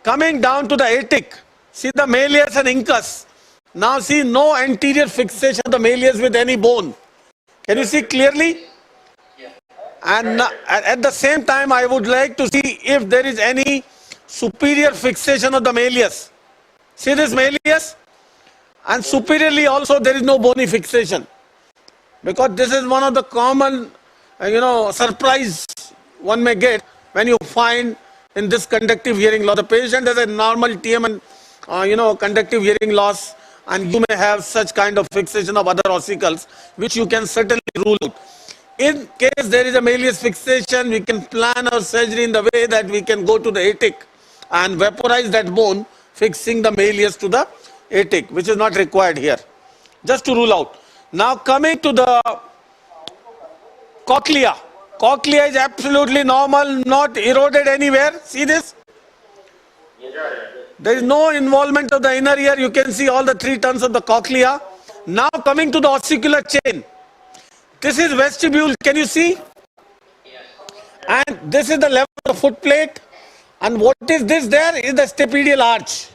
to the atic, see the malleus and incus. Now see no anterior fixation of the malleus with any bone. Can you see clearly? And at the same time, I would like to see if there is any superior fixation of the malleus. See this malleus? And superiorly also there is no bony fixation. Because this is one of the common, surprise one may get when you find in this conductive hearing loss. The patient has a normal TM and, conductive hearing loss, and you may have such kind of fixation of other ossicles, which you can certainly rule out. In case there is a malleus fixation, we can plan our surgery in the way that we can go to the atic and vaporize that bone, fixing the malleus to the atic, which is not required here. Just to rule out. Now coming to the cochlea. Cochlea is absolutely normal, not eroded anywhere. See this? There is no involvement of the inner ear. You can see all the 3 turns of the cochlea. Now coming to the ossicular chain. This is vestibule. Can you see? And this is the level of the foot plate. And what is this there is the stapedial arch.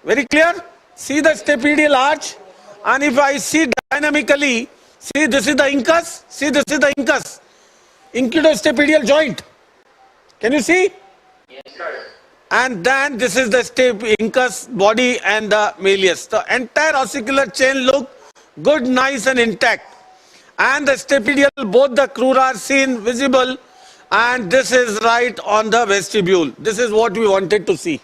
Very clear? See the stapedial arch. And if I see dynamically, see this is the incus. See this is the incus. Incudostapedial joint. Can you see? Yes, sir. And then this is the incus body and the malleus. The entire ossicular chain look good, nice and intact. And the stapedial, both the crura are seen, visible. And this is right on the vestibule. This is what we wanted to see.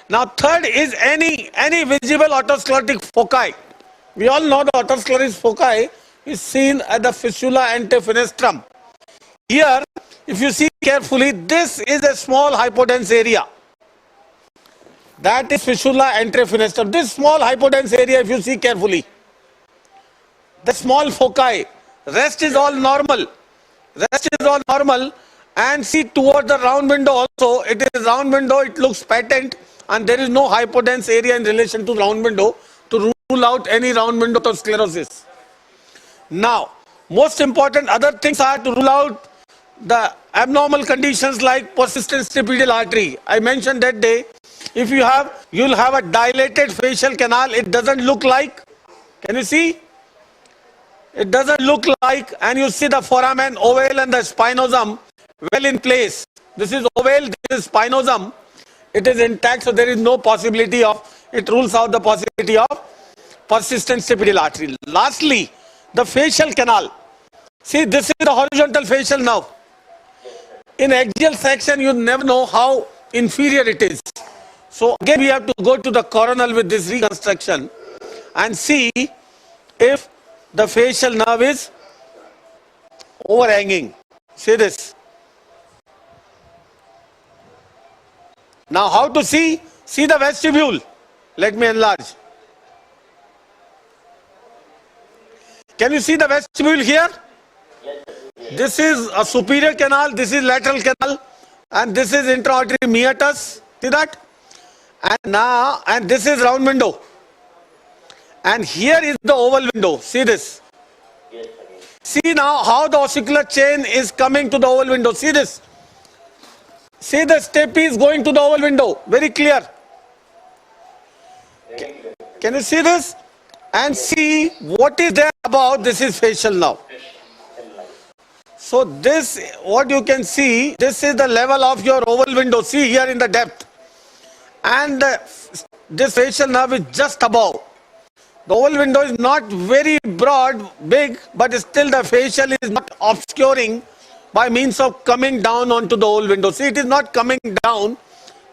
Now third is any visible otosclerotic foci. We all know the otosclerotic foci is seen at the fistula antefenestrum. Here, if you see carefully, this is a small hypodense area. That is fistula antefenestrum. This small hypodense area, if you see carefully, the small foci, rest is all normal. And see toward the round window also, it is round window, it looks patent, and there is no hypodense area in relation to round window to rule out any round window otosclerosis. Now, most important other things are to rule out the abnormal conditions like persistent stapedial artery. I mentioned that day, if you have, you'll have a dilated facial canal. It doesn't look like, can you see? It doesn't look like, and you see the foramen ovale and the spinosum well in place. This is ovale, this is spinosum. It is intact, so there is no possibility of, it rules out the possibility of persistent stapedial artery. Lastly, the facial canal. See, this is the horizontal facial nerve. In axial section, you never know how inferior it is. So again, we have to go to the coronal with this reconstruction and see if the facial nerve is overhanging. See this. Now how to see? See the vestibule. Let me enlarge. Can you see the vestibule here? This is a superior canal, this is lateral canal, and this is intra-auditory meatus. See that? And this is round window. And here is the oval window. See this. See now how the ossicular chain is coming to the oval window. See this. See the step is going to the oval window. Very clear. Can you see this? And see what is there about. This is facial now. So this, what you can see, this is the level of your oval window. See here in the depth. And this facial nerve is just above. The oval window is not very broad, big, but still the facial is not obscuring by means of coming down onto the oval window. See, it is not coming down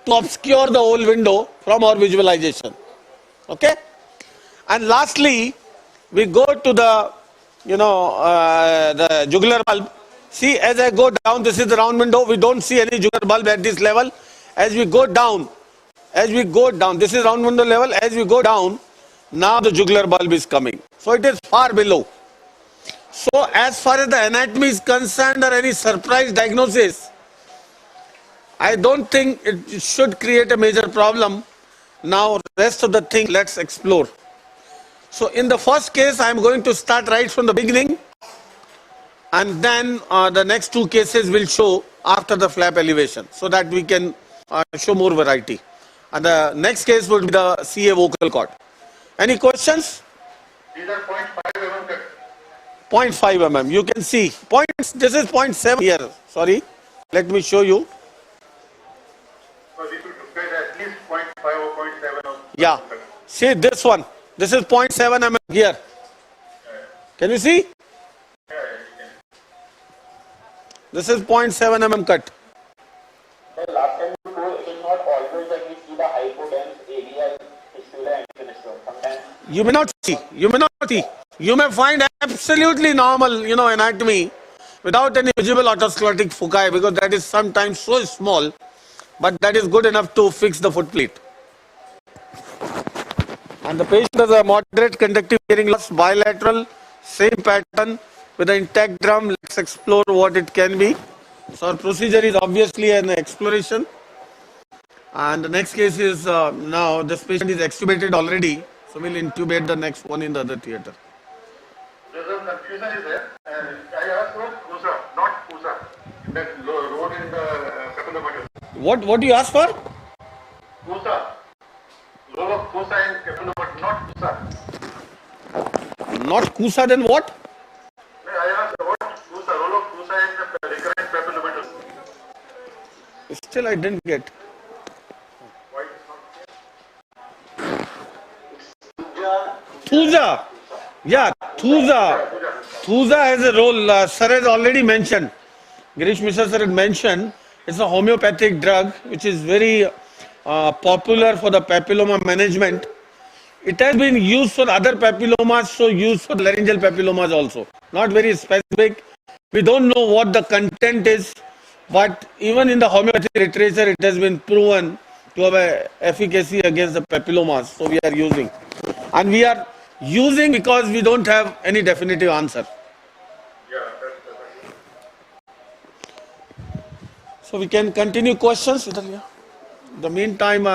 to obscure the whole window from our visualization. Okay? And lastly, we go to the, the jugular bulb. See, as I go down, this is the round window. We don't see any jugular bulb at this level. As we go down, this is round window level. As we go down, now the jugular bulb is coming. So it is far below. So as far as the anatomy is concerned or any surprise diagnosis, I don't think it should create a major problem. Now rest of the thing, let's explore. So in the first case, I am going to start right from the beginning, and then the next two cases will show after the flap elevation, so that we can show more variety. And the next case would be the CA vocal cord. Any questions? These are 0.5 mm cut. 0.5 mm. You can see this is 0.7 here. Sorry, let me show you. So we should get at least 0.5 or 0.7 of Yeah. See this one. This is 0.7 mm here. Can you see? This is 0.7 mm cut. The last time you told it is not always that we see the hypodense area fistula and fistula. Sometimes You may not see. You may find absolutely normal, anatomy without any visible otosclerotic foci, because that is sometimes so small, but that is good enough to fix the foot plate. And the patient has a moderate conductive hearing loss, bilateral, same pattern with an intact drum. Let's explore what it can be. So our procedure is obviously an exploration. And the next case is now this patient is extubated already. So we'll intubate the next one in the other theatre. there's a confusion is there. I asked for CUSA, not CUSA. That road in the capillary. What do you ask for? CUSA. Role of CUSA in capillary, not CUSA. Not CUSA, then what? I asked about CUSA, role of CUSA in the recurrent papillomatus. Still I didn't get. Why it's not clear? Thuja. Yeah, Thuja. Thuja has a role. Sir has already mentioned. Girish Mishra sir had mentioned. It's a homeopathic drug which is very popular for the papilloma management. It has been used for other papillomas, so used for laryngeal papillomas also. Not very specific. We don't know what the content is, but even in the homeopathic literature, it has been proven to have a efficacy against the papillomas. So we are using. And we are using because we don't have any definitive answer. Yeah, that's So we can continue questions. In the meantime,